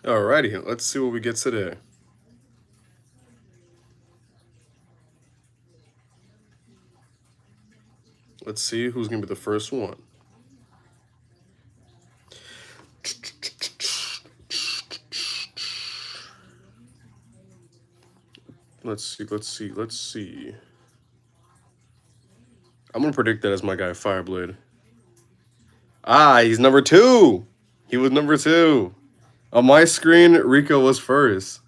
Alrighty, let's see what we get today. Let's see who's gonna be the first one. Let's see. I'm gonna predict that as my guy Fireblade. Ah, he's number 2. He was number 2. On my screen, Rico was first.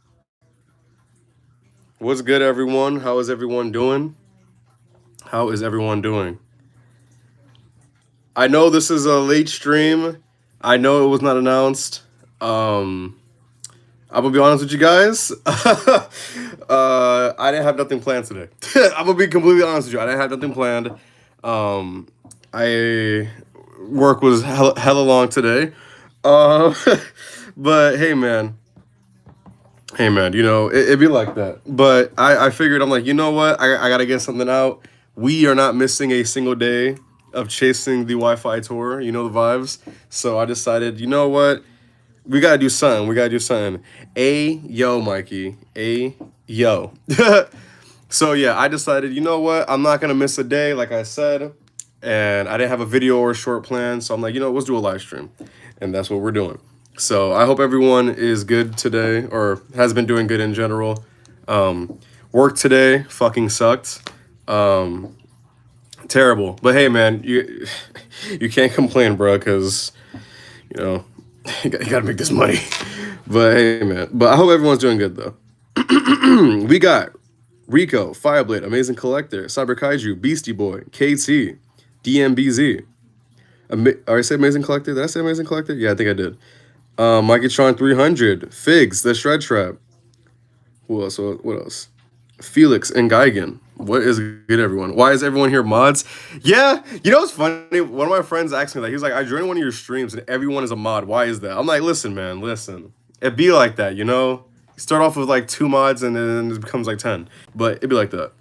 What's good, everyone? How is everyone doing? How is everyone doing? I know this is a late stream. I know it was not announced. I'm gonna be honest with you guys. I didn't have nothing planned today. I'm gonna be completely honest with you. I didn't have nothing planned. I work was hella long today. But hey, man. Hey, man. You know it be like that. But I figured I'm like, you know what? I gotta get something out. We are not missing a single day of chasing the Wi-Fi tour. You know the vibes. So I decided, you know what? We gotta do something. We gotta do something. Yo, Mikey. Yo. So yeah, I decided, you know what? I'm not gonna miss a day, like I said. And I didn't have a video or a short plan. So I'm like, you know, let's do a live stream. And that's what we're doing. So I hope everyone is good today, or has been doing good in general. Work today fucking sucked. Terrible. But hey, man, you can't complain, bro, because, you know, you gotta make this money. But hey, man. But I hope everyone's doing good, though. We got Rico, Fireblade, Amazing Collector, Cyber Kaiju, Beastie Boy, KT, DMBZ. I say Amazing Collector? Did I say Amazing Collector? Yeah, I think I did. Mikeytron 300, Figs, The Shred Trap. Who else? What else? Felix and Geigen. What is good, everyone? Why is everyone here mods? Yeah, you know what's funny? One of my friends asked me that. He's like, I joined one of your streams and everyone is a mod. Why is that? I'm like, listen, man, listen. It be like that, you know? You start off with like 2 mods and then it becomes like 10. But it'd be like that.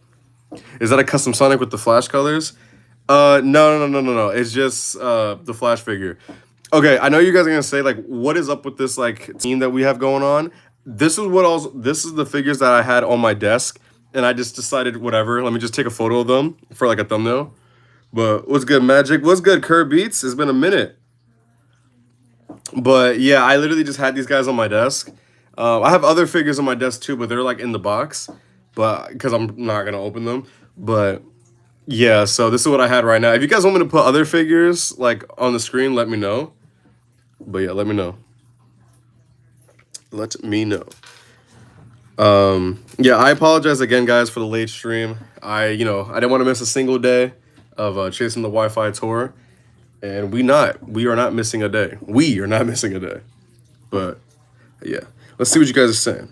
Is that a custom Sonic with the Flash colors? No. It's just the Flash figure. Okay, I know you guys are gonna say, like, what is up with this like team that we have going on? This is the figures that I had on my desk, and I just decided, whatever, let me just take a photo of them for like a thumbnail. But what's good, Magic? What's good, Curb Beats? It's been a minute. But yeah, I literally just had these guys on my desk. I have other figures on my desk too, but they're like in the box, but because I'm not gonna open them. But yeah, so this is what I had right now. If you guys want me to put other figures like on the screen, let me know. But yeah, let me know. Let me know. Yeah, I apologize again, guys, for the late stream. I didn't want to miss a single day of chasing the Wi-Fi tour, and we are not missing a day. We are not missing a day. But yeah, let's see what you guys are saying.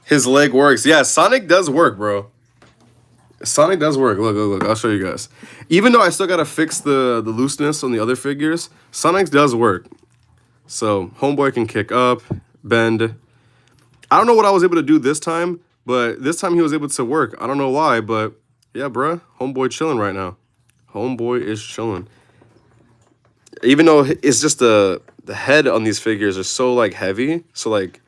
His leg works. Yeah, Sonic does work, bro. Sonic does work. Look. I'll show you guys. Even though I still gotta fix the looseness on the other figures, Sonic's does work. So Homeboy can kick up, bend. I don't know what I was able to do this time, but this time he was able to work. I don't know why, but yeah, bruh. Homeboy chilling right now. Homeboy is chilling. Even though it's just the head on these figures are so like heavy, so like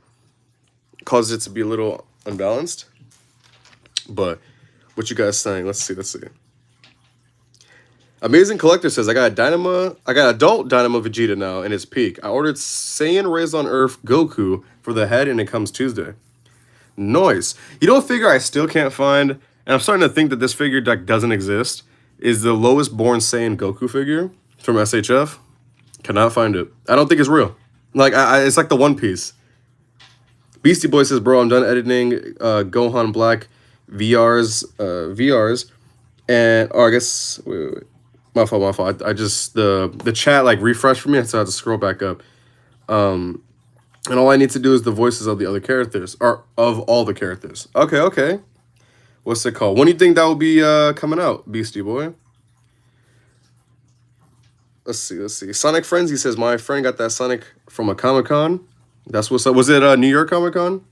causes it to be a little unbalanced. But what you guys saying? Let's see. Amazing Collector says, I got adult Dynamo Vegeta now in its peak. I ordered Saiyan Raised on Earth Goku for the head and it comes Tuesday. Nice. You know, a figure I still can't find, and I'm starting to think that this figure deck doesn't exist, is the lowest born Saiyan Goku figure from SHF. Cannot find it. I don't think it's real. Like, it's like the One Piece. Beastie Boy says, bro, I'm done editing Gohan Black VRs. And, I guess, wait. My fault. I just, the chat, like, refreshed for me, so I had to scroll back up. And all I need to do is the voices of the other characters, or of all the characters. Okay. What's it called? When do you think that will be coming out, Beastie Boy? Let's see. Sonic Frenzy says, my friend got that Sonic from a Comic-Con. That's what's up. Was it New York Comic-Con?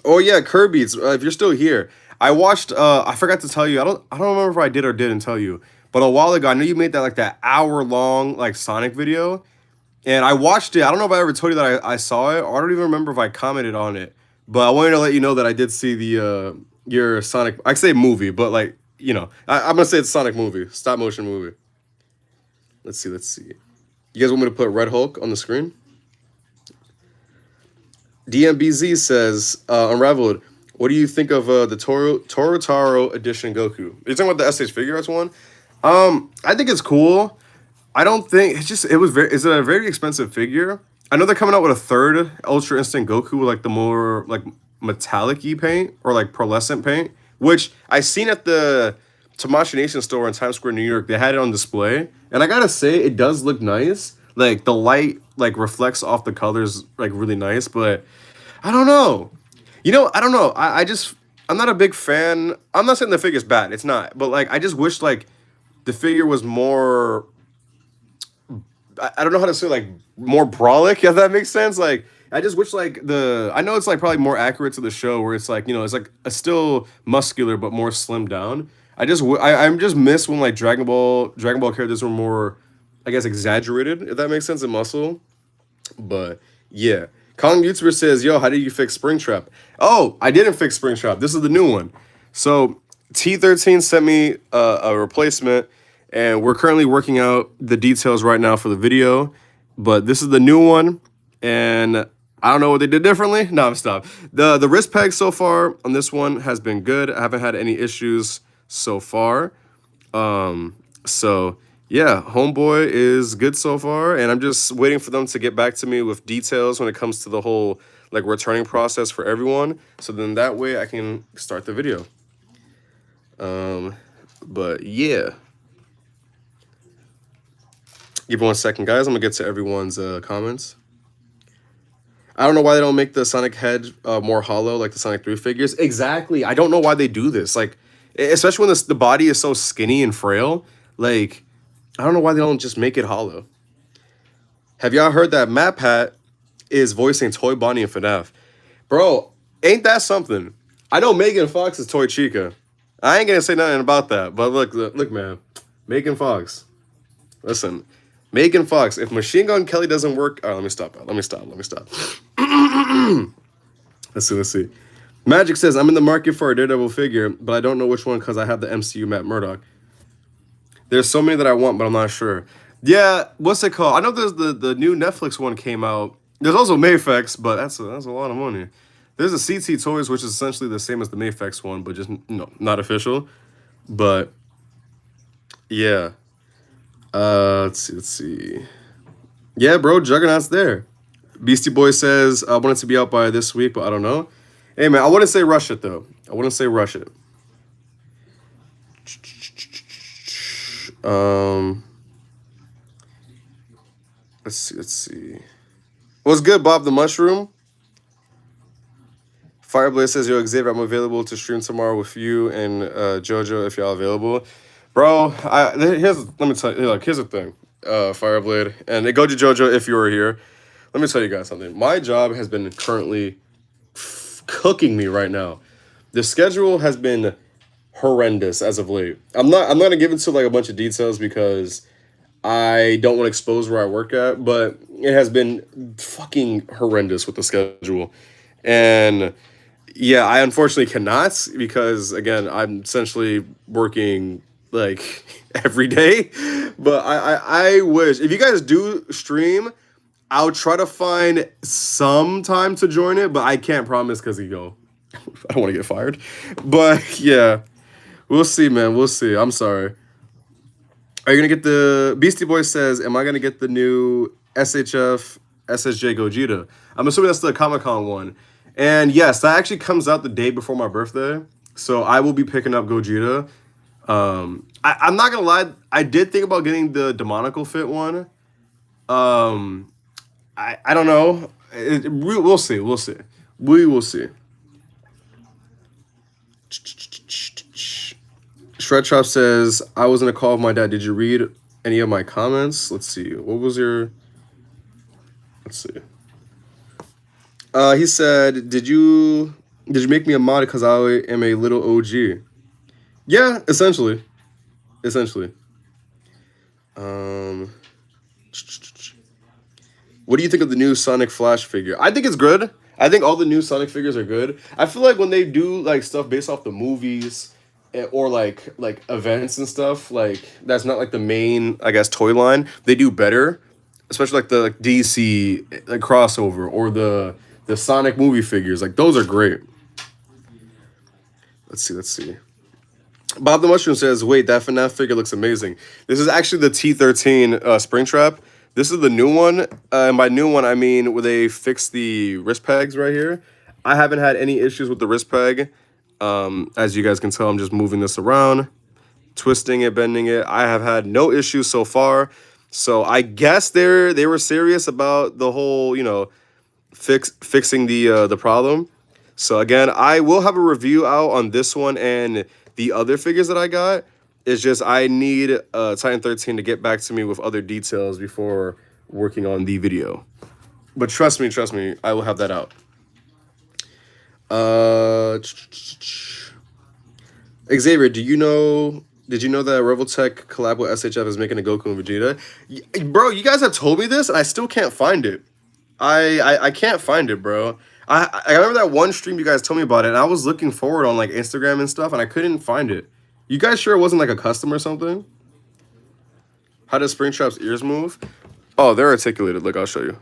Oh, yeah, Kirby's. If you're still here. I watched. I forgot to tell you. I don't remember if I did or didn't tell you. But a while ago, I know you made that like that hour-long like Sonic video, and I watched it. I don't know if I ever told you that I saw it, or I don't even remember if I commented on it. But I wanted to let you know that I did see the your Sonic. I say movie, but like I'm gonna say it's Sonic movie, stop motion movie. Let's see. Let's see. You guys want me to put Red Hulk on the screen? DMBZ says, Unraveled, what do you think of the Taro edition Goku? You're talking about the SH Figure Arts one? I think it's cool. I don't think is it a very expensive figure? I know they're coming out with a third Ultra Instinct Goku with like the more like metallic-y paint or like pearlescent paint, which I seen at the Tamashi Nation store in Times Square, New York. They had it on display, and I gotta say it does look nice. Like the light like reflects off the colors like really nice, but I don't know. I don't know. I'm not a big fan. I'm not saying the figure's bad. It's not. But like I just wish like the figure was more I don't know how to say like more brolic, if that makes sense. Like I just wish like I know it's like probably more accurate to the show where it's like, it's like a still muscular but more slimmed down. I'm just miss when like Dragon Ball characters were more, I guess, exaggerated, if that makes sense, in muscle. But yeah. Kong YouTuber says, yo, how did you fix Springtrap? Oh, I didn't fix Springtrap. This is the new one. So T13 sent me a replacement, and we're currently working out the details right now for the video. But this is the new one, and I don't know what they did differently. No, I'm stop. The wrist peg so far on this one has been good. I haven't had any issues so far. So yeah, homeboy is good so far, and I'm just waiting for them to get back to me with details when it comes to the whole like returning process for everyone. So then that way I can start the video. But yeah. Give me 1 second, guys. I'm gonna get to everyone's comments. I don't know why they don't make the Sonic head more hollow like the Sonic 3 figures. Exactly. I don't know why they do this. Like, especially when the body is so skinny and frail. Like, I don't know why they don't just make it hollow. Have y'all heard that Matt Pat is voicing Toy Bonnie and FNAF? Bro, ain't that something? I know Megan Fox is Toy Chica. I ain't gonna say nothing about that. But look, man. Megan Fox. Listen. Megan Fox. If Machine Gun Kelly doesn't work... All right, let me stop. Let's see. Magic says, I'm in the market for a Daredevil figure, but I don't know which one because I have the MCU Matt Murdock. There's so many that I want, but I'm not sure. Yeah, what's it called? I know there's the new Netflix one came out. There's also Mayfex, but that's a lot of money. There's a CT Toys, which is essentially the same as the Mayfex one, but just not official. But yeah. Let's see. Yeah, bro, Juggernaut's there. Beastie Boy says, I want it to be out by this week, but I don't know. Hey, man, I wouldn't say rush it, though. I wouldn't say rush it. Let's see. What's good, Bob the Mushroom? Fireblaze says, yo, Xavier, I'm available to stream tomorrow with you and JoJo if y'all available. Bro, let me tell you, here's the thing, Fireblade, and it go to JoJo if you were here. Let me tell you guys something. My job has been currently cooking me right now. The schedule has been horrendous as of late. I'm not gonna give into like a bunch of details because I don't want to expose where I work at, but it has been fucking horrendous with the schedule. And yeah, I unfortunately cannot because again, I'm essentially working like every day. But I wish if you guys do stream, I'll try to find some time to join it, but I can't promise because I don't want to get fired. But yeah, we'll see, man. We'll see. I'm sorry. Are you gonna get the Beastie Boy says, am I gonna get the new SHF SSJ Gogeta? I'm assuming that's the Comic-Con one. And yes, that actually comes out the day before my birthday. So I will be picking up Gogeta. I'm not gonna lie, I did think about getting the Demonical Fit one. I don't know. We'll see. We'll see. We will see. Shred Chop says, I was in a call with my dad. Did you read any of my comments? Let's see. What was your... Let's see. He said, did you Did you make me a mod because I am a little OG? Yeah, essentially. Essentially. Um, what do you think of the new Sonic Flash figure? I think it's good. I think all the new Sonic figures are good. I feel like when they do like stuff based off the movies or like events and stuff, like that's not like the main, I guess, toy line, they do better. Especially like the like DC like crossover or the Sonic movie figures. Like those are great. Let's see, let's see. Bob the Mushroom says, "Wait, that FNAF figure looks amazing." This is actually the T13 Springtrap. This is the new one. And by new one, I mean where they fixed the wrist pegs right here. I haven't had any issues with the wrist peg. As you guys can tell, I'm just moving this around, twisting it, bending it. I have had no issues so far. So I guess they were serious about the whole, you know, fixing the problem. So again, I will have a review out on this one and the other figures that I got. It's just I need Titan 13 to get back to me with other details before working on the video. But trust me, I will have that out. Xavier, did you know that Revoltech collab with SHF is making a Goku and Vegeta? Bro, you guys have told me this and I still can't find it. I can't find it, bro. I remember that one stream you guys told me about it, and I was looking forward on like Instagram and stuff, and I couldn't find it. You guys sure it wasn't like a custom or something? How does Springtrap's ears move? Oh, they're articulated. Look, I'll show you.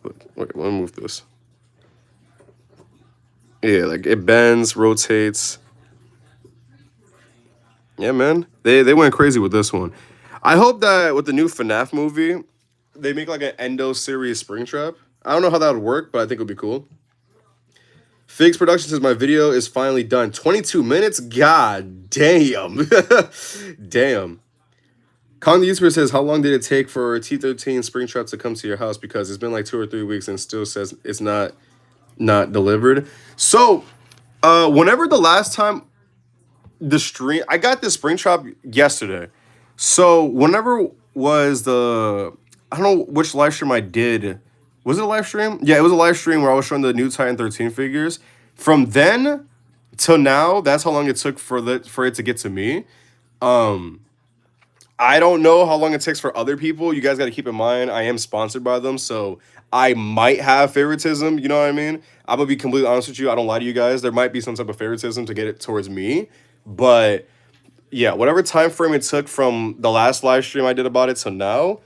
Look, wait, let me move this. Yeah, like it bends, rotates. Yeah, man. They went crazy with this one. I hope that with the new FNAF movie, they make like an Endo series Springtrap. I don't know how that would work, but I think it would be cool. Figs Production says my video is finally done. 22 minutes? God damn. Damn. Kong the YouTuber says, how long did it take for T13 Springtrap to come to your house? Because it's been like 2 or 3 weeks and still says it's not delivered. So, whenever the last time the stream, I got this Springtrap yesterday. So, whenever was the, I don't know which live stream I did. Was it a live stream? Yeah, it was a live stream where I was showing the new Titan 13 figures. From then till now, that's how long it took for it to get to me. I don't know how long it takes for other people. You guys got to keep in mind, I am sponsored by them, so I might have favoritism. You know what I mean? I'm gonna be completely honest with you. I don't lie to you guys. There might be some type of favoritism to get it towards me, but yeah, whatever time frame it took from the last live stream I did about it to now,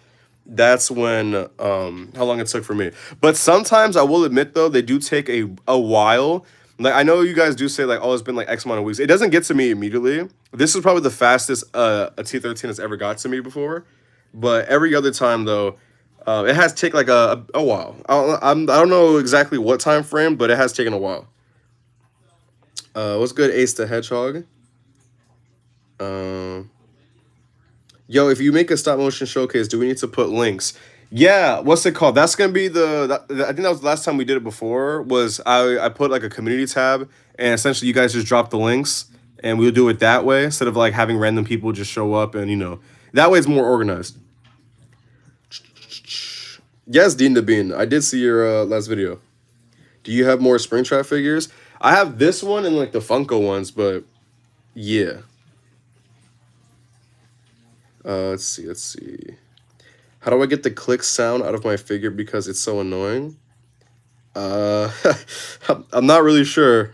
that's when how long it took for me. But sometimes I will admit though, they do take a while. Like I know you guys do say like, oh, it's been like X amount of weeks. It doesn't get to me immediately. This is probably the fastest a T13 has ever got to me before. But every other time though, it has taken like a while. I don't know exactly what time frame, but it has taken a while. What's good, Ace the Hedgehog? Yo, if you make a stop motion showcase, do we need to put links? Yeah, what's it called? That's gonna be I think that was the last time we did it before. Was I put like a community tab, and essentially you guys just drop the links, and we'll do it that way instead of like having random people just show up, and you know that way it's more organized. Yes, Dean the Bean, I did see your last video. Do you have more Springtrap figures? I have this one and like the Funko ones, but yeah. Let's see. How do I get the click sound out of my figure because it's so annoying? I'm not really sure.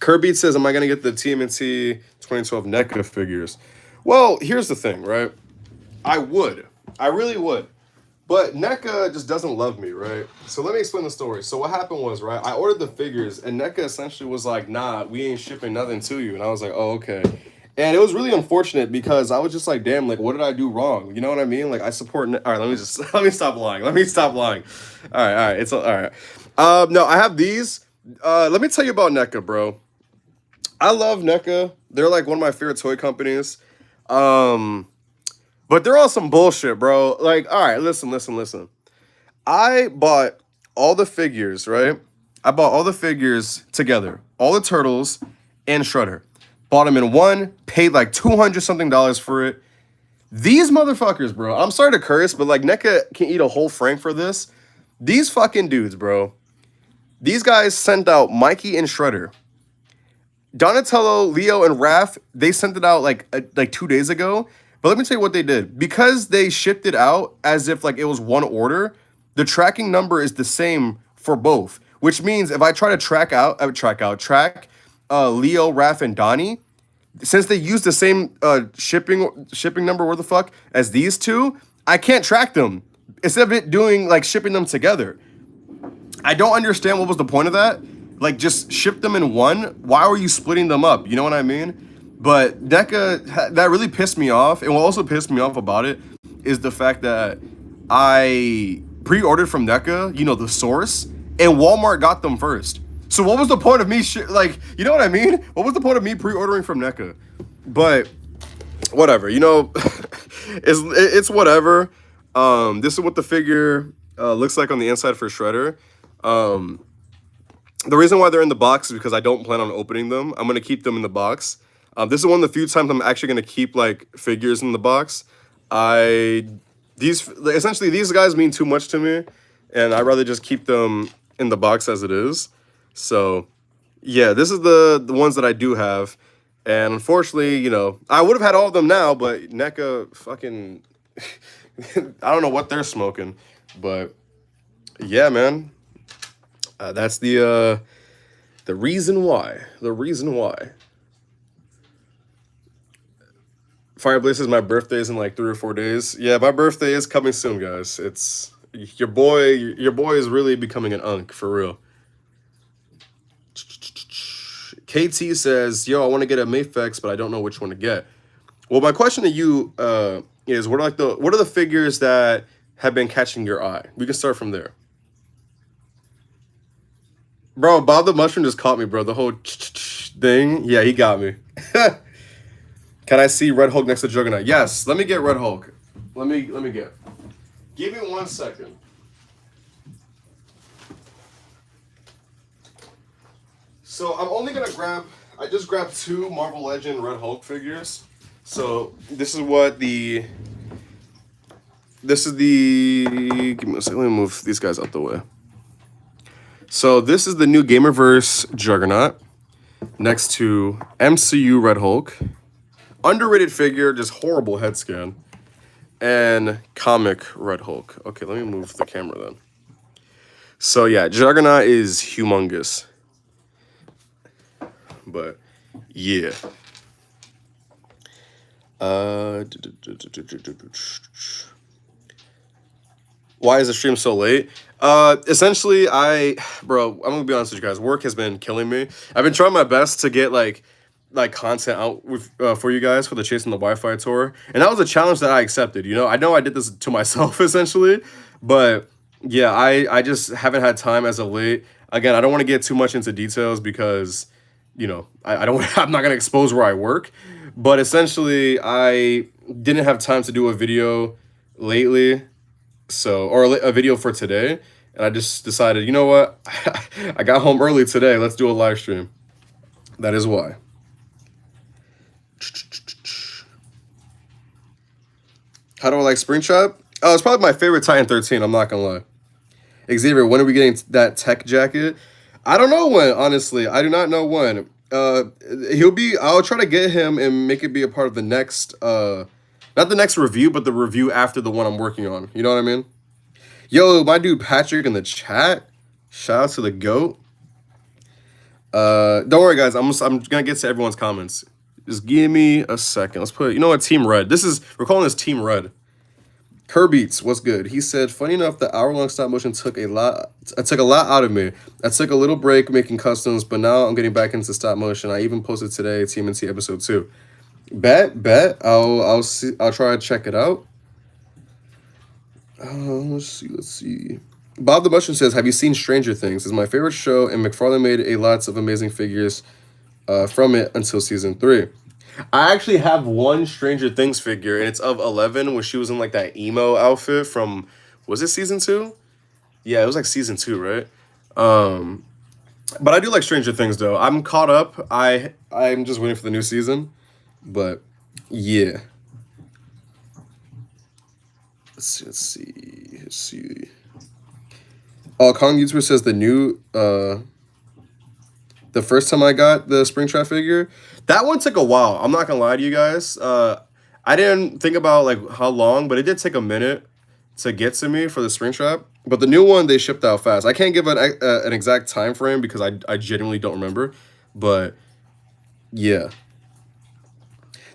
Kirby says, am I going to get the TMNT 2012 NECA figures? Well, here's the thing, right? I would. I really would. But NECA just doesn't love me, right? So let me explain the story. So what happened was, right, I ordered the figures, and NECA essentially was like, nah, we ain't shipping nothing to you. And I was like, oh, okay. And it was really unfortunate because I was just like, damn, like, what did I do wrong? You know what I mean? Like, I support... All right, let me stop lying. All right. It's all right. No, I have these. Let me tell you about NECA, bro. I love NECA. They're like one of my favorite toy companies. But they're all some bullshit, bro. Like, all right, listen. I bought all the figures, right? I bought all the figures together. All the turtles and Shredder. Bought them in one, paid like $200 something for it. These motherfuckers, bro. I'm sorry to curse, but like NECA can eat a whole frank for this. These fucking dudes, bro. These guys sent out Mikey and Shredder. Donatello, Leo, and Raph, they sent it out like 2 days ago. But let me tell you what they did. Because they shipped it out as if like it was one order, the tracking number is the same for both. Which means if I try to track Leo, Raph, and Donnie, since they use the same shipping number, where the fuck, as these two, I can't track them. Instead of it doing like shipping them together. I don't understand what was the point of that. Like, just ship them in one. Why were you splitting them up? You know what I mean? But NECA, that really pissed me off. And what also pissed me off about it is the fact that I pre-ordered from NECA, you know, the source, and Walmart got them first. So what was the point of me, you know what I mean? What was the point of me pre-ordering from NECA? But whatever, you know, it's whatever. This is what the figure looks like on the inside for Shredder. The reason why they're in the box is because I don't plan on opening them. I'm going to keep them in the box. This is one of the few times I'm actually going to keep, like, figures in the box. Essentially, these guys mean too much to me, and I'd rather just keep them in the box as it is. So, yeah, this is the ones that I do have. And unfortunately, you know, I would have had all of them now, but NECA fucking... I don't know what they're smoking. But, yeah, man. That's the reason why. The reason why. Fireblaze says my birthday is in like 3 or 4 days. Yeah, my birthday is coming soon, guys. It's your boy is really becoming an unk for real. KT says, yo, I want to get a Mayfex, but I don't know which one to get. Well, my question to you is what are the figures that have been catching your eye? We can start from there. Bro, Bob the Mushroom just caught me, bro. The whole thing. Yeah, he got me. Can I see Red Hulk next to Juggernaut? Yes, let me get Red Hulk. Let me get. Give me 1 second. So I'm only gonna I just grabbed 2 Marvel Legend Red Hulk figures. So this is the give me a second, let me move these guys out the way. So this is the new Gamerverse Juggernaut next to MCU Red Hulk. Underrated figure, just horrible head scan. And comic Red Hulk. Okay, let me move the camera then. So yeah, Juggernaut is humongous. But yeah. Why is the stream so late? Essentially, I'm gonna be honest with you guys. Work has been killing me. I've been trying my best to get like content out with for you guys for the Chasing the Wi-Fi tour, and that was a challenge that I accepted. You know I did this to myself essentially, but yeah, I just haven't had time as of late. Again, I don't want to get too much into details because you know I don't. I'm not gonna expose where I work, but essentially I didn't have time to do a video lately. So, or a video for today, and I just decided, you know what? I got home early today. Let's do a live stream. That is why. How do I like Springtrap? Oh, it's probably my favorite Titan 13. I'm not gonna lie. Xavier, when are we getting that tech jacket? I don't know when. Honestly, I do not know when. I'll try to get him and make it be a part of the next. Not the next review, but the review after the one I'm working on. You know what I mean? Yo, my dude Patrick in the chat. Shout out to the GOAT. Don't worry, guys. I'm gonna get to everyone's comments. Just give me a second. Let's put, you know what, Team Red. We're calling this Team Red. Kerbeats, what's good? He said, funny enough, the hour-long stop motion took a lot out of me. I took a little break making customs, but now I'm getting back into stop motion. I even posted today TMNT episode 2. Bet. I'll see. I'll try to check it out. Let's see. Bob the Mushroom says, have you seen Stranger Things? It's my favorite show, and McFarlane made lots of amazing figures from it until season 3. I actually have one Stranger Things figure, and it's of 11 when she was in like that emo outfit from, was it season 2? Yeah, it was like season 2, right? But I do like Stranger Things though. I'm caught up. I'm just waiting for the new season. But yeah. Let's see. Oh, Kong YouTuber says the new the first time I got the Springtrap figure, that one took a while. I'm not gonna lie to you guys. I didn't think about like how long, but it did take a minute to get to me for the Springtrap. But the new one they shipped out fast. I can't give an exact time frame because I genuinely don't remember. But yeah,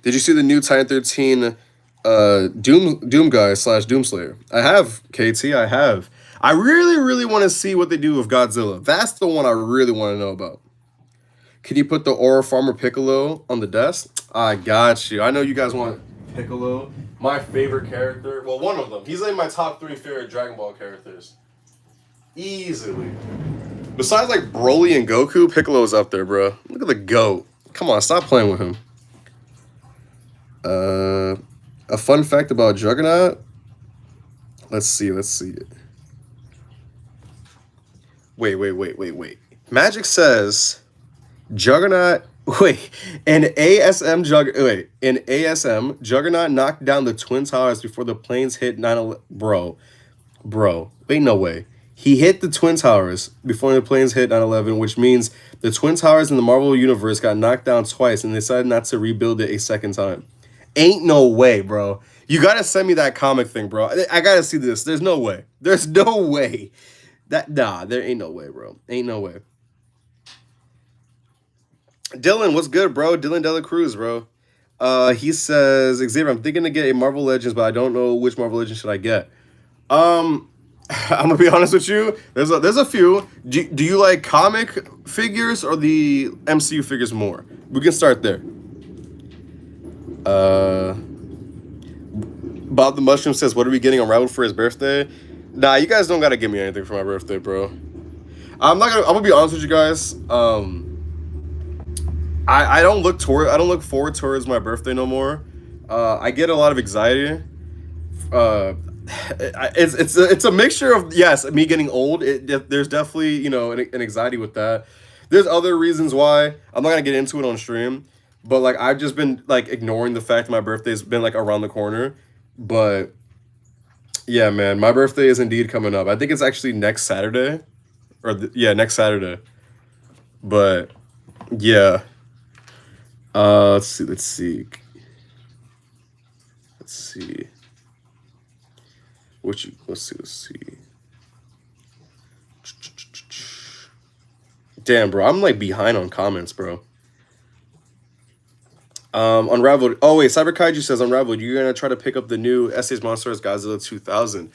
did you see the new Titan 13 Doom guy / Doomslayer? I have, KT. I have. I really want to see what they do with Godzilla. That's the one I really want to know about. Can you put the Aura Farmer Piccolo on the desk? I got you. I know you guys want Piccolo. My favorite character. Well, one of them. He's in my top 3 favorite Dragon Ball characters. Easily. Besides like Broly and Goku, Piccolo's up there, bro. Look at the GOAT. Come on, stop playing with him. A fun fact about Juggernaut. Let's see. Wait. Magic says Juggernaut. In ASM, Juggernaut knocked down the Twin Towers before the planes hit 9/11. Bro. Wait, no way. He hit the Twin Towers before the planes hit 9/11, which means the Twin Towers in the Marvel Universe got knocked down twice and they decided not to rebuild it a second time. Ain't no way, bro. You gotta send me that comic thing, bro. I gotta see this. There's no way. There's no way. There ain't no way, bro. Ain't no way. Dylan, what's good, bro? Dylan Dela Cruz, bro. He says, Xavier, I'm thinking to get a Marvel Legends, but I don't know which Marvel Legends should I get. I'm gonna be honest with you. There's a few. Do you like comic figures or the MCU figures more? We can start there. Bob the Mushroom says, what are we getting on Raul for his birthday? Nah, you guys don't gotta give me anything for my birthday, bro. I'm gonna be honest with you guys. I don't look forward towards my birthday no more. I get a lot of anxiety. It's a mixture of, yes, me getting old. There's definitely, an anxiety with that. There's other reasons why. I'm not gonna get into it on stream, but like I've just been like ignoring the fact that my birthday's been like around the corner. But yeah, man, my birthday is indeed coming up. I think it's actually next Saturday, next Saturday. But yeah, let's see. Let's see. Damn, bro, I'm like behind on comments, bro. Unraveled. Oh wait, Cyber Kaiju says Unraveled. You're gonna try to pick up the new Essays Monsters Godzilla 2000.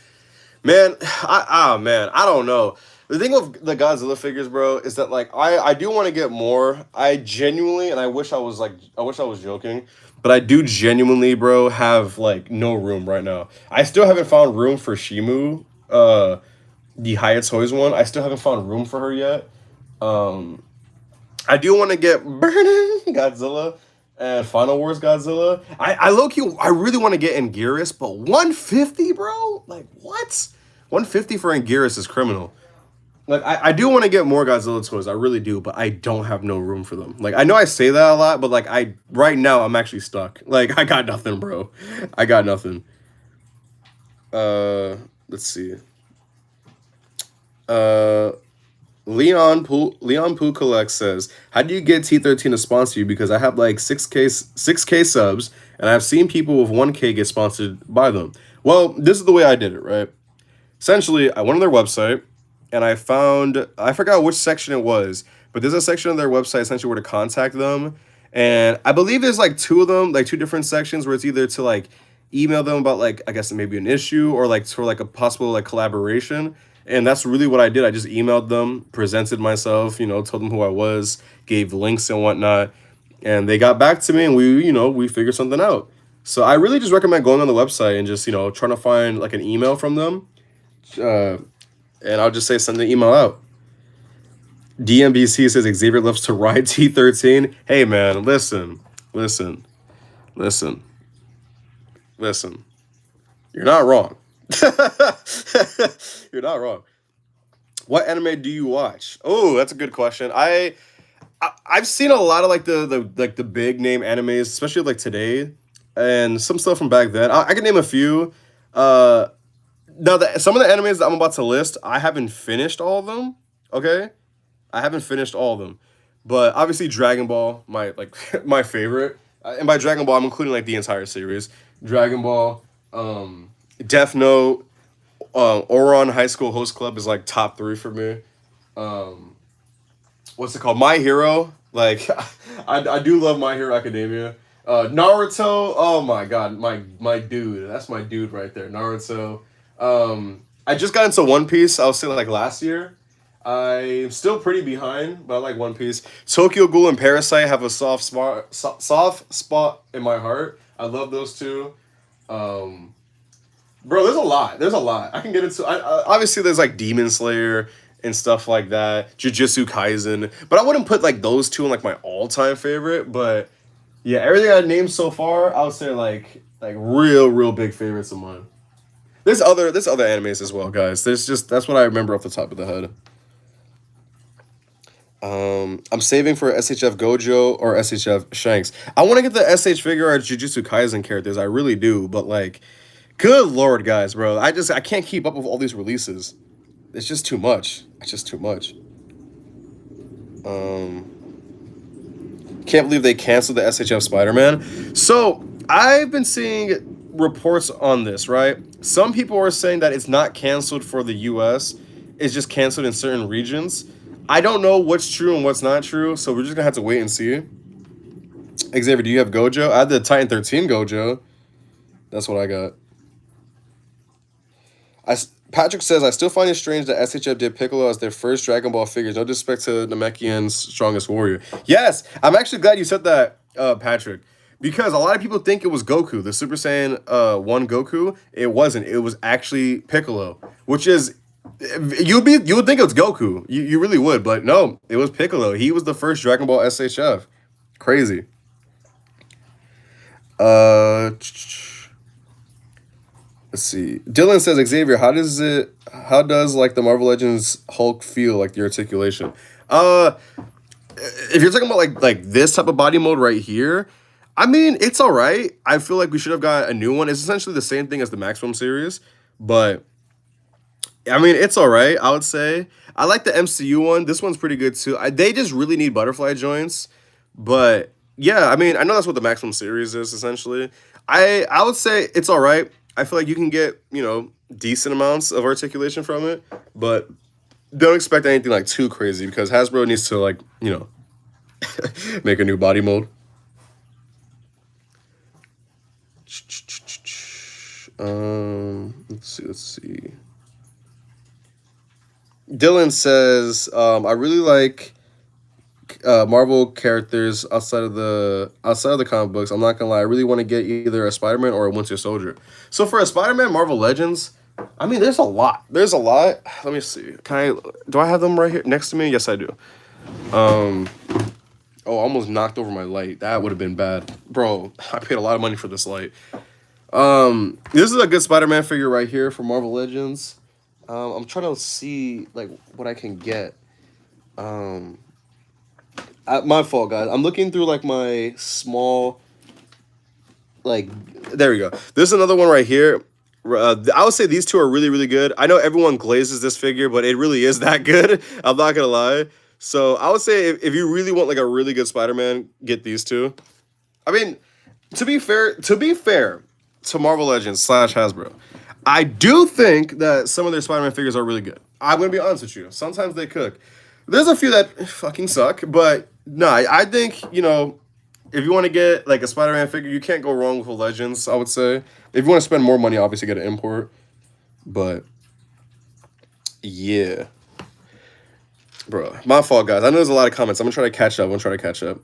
Man, I don't know. The thing with the Godzilla figures, bro, is that like I do want to get more. I genuinely, and I wish I was joking, but I do genuinely, bro, have like no room right now. I still haven't found room for Shimu, the Hyatt Toys one. I still haven't found room for her yet. I do want to get Burning Godzilla and Final Wars Godzilla. I really want to get Anguirus, but 150, bro? Like, what? 150 for Anguirus is criminal. Like, I do want to get more Godzilla toys, I really do, but I don't have no room for them. Like, I know I say that a lot, but like, right now, I'm actually stuck. Like, I got nothing, bro. I got nothing. Let's see. Leon Poo Collect says, how do you get T13 to sponsor you? Because I have like 6K subs, and I've seen people with 1K get sponsored by them. Well, this is the way I did it, right? Essentially, I went on their website, and I forgot which section it was, but there's a section on their website essentially where to contact them. And I believe there's like two of them, like two different sections where it's either to like email them about like, I guess maybe an issue or like for like a possible like collaboration. And that's really what I did. I just emailed them, presented myself, told them who I was, gave links and whatnot. And they got back to me and we figured something out. So I really just recommend going on the website and just, trying to find like an email from them. And I'll just say send the email out. DMBC says Xavier loves to ride T13. Hey, man, listen. You're not wrong. You're not wrong. What anime do you watch? Oh, that's a good question. I've seen a lot of like the big name animes, especially like today, and some stuff from back then. I can name a few. Now, some of the animes that I'm about to list, I haven't finished all of them. Okay, I haven't finished all of them, but obviously Dragon Ball, my like my favorite, and by Dragon Ball I'm including like the entire series. Dragon Ball, Death Note, Oron High School Host Club is like top three for me. Um, what's it called? My Hero. Like, I do love My Hero Academia. Naruto. Oh my god, my dude. That's my dude right there. Naruto. I just got into One Piece. I was saying like last year. I'm still pretty behind, but I like One Piece. Tokyo Ghoul and Parasite have a soft spot in my heart. I love those two. Um, Bro, there's a lot. There's a lot. I can get into. Obviously, there's like Demon Slayer and stuff like that. Jujutsu Kaisen, but I wouldn't put like those two in like my all-time favorite. But yeah, everything I named so far, I would say like real big favorites of mine. There's other animes as well, guys. There's just that's what I remember off the top of the head. I'm saving for SHF Gojo or SHF Shanks. I want to get the SH figure art Jujutsu Kaisen characters. I really do, but like, good lord, guys, bro. I can't keep up with all these releases. It's just too much. It's just too much. Can't believe they canceled the SHF Spider-Man. So I've been seeing reports on this, right? Some people are saying that it's not canceled for the US. It's just canceled in certain regions. I don't know what's true and what's not true, so we're just gonna have to wait and see. Xavier, do you have Gojo? I had the Titan 13 Gojo. That's what I got. Patrick says, I still find it strange that SHF did Piccolo as their first Dragon Ball figures. No disrespect to Namekian's Strongest Warrior. Yes, I'm actually glad you said that, Patrick. Because a lot of people think it was Goku, the Super Saiyan 1 Goku. It wasn't. It was actually Piccolo, which is... You would think it was Goku. You really would, but no, it was Piccolo. He was the first Dragon Ball SHF. Crazy. Let's see. Dylan says, Xavier, how does like the Marvel Legends Hulk feel, like the articulation? If you're talking about like this type of body mode right here, I mean, it's all right. I feel like we should have got a new one. It's essentially the same thing as the Maximum series, but I mean, it's all right, I would say. I like the MCU one. This one's pretty good too. They just really need butterfly joints, but yeah, I mean, I know that's what the Maximum series is essentially. I would say it's all right. I feel like you can get, decent amounts of articulation from it, but don't expect anything like too crazy because Hasbro needs to like, make a new body mode. Let's see. Dylan says, I really like Marvel characters outside of the comic books. I'm not gonna lie, I really want to get either a Spider-Man or a Winter Soldier. So for a Spider-Man Marvel Legends, I mean, there's a lot. There's a lot. Let me see. Do I have them right here next to me? Yes, I do. Oh, I almost knocked over my light. That would have been bad. Bro, I paid a lot of money for this light. This is a good Spider-Man figure right here for Marvel Legends. I'm trying to see like what I can get. My fault, guys. I'm looking through like my small, there we go. There's another one right here. I would say these two are really good. I know everyone glazes this figure, but it really is that good. I'm not gonna lie. So I would say if you really want like a really good Spider-Man, get these two. I mean, to be fair to Marvel Legends / Hasbro, I do think that some of their Spider-Man figures are really good. I'm gonna be honest with you. Sometimes they cook. There's a few that fucking suck, but no, I think, if you want to get like a Spider-Man figure, you can't go wrong with a Legends, I would say. If you want to spend more money, obviously get an import. But yeah. Bro, my fault, guys. I know there's a lot of comments. I'm gonna try to catch up.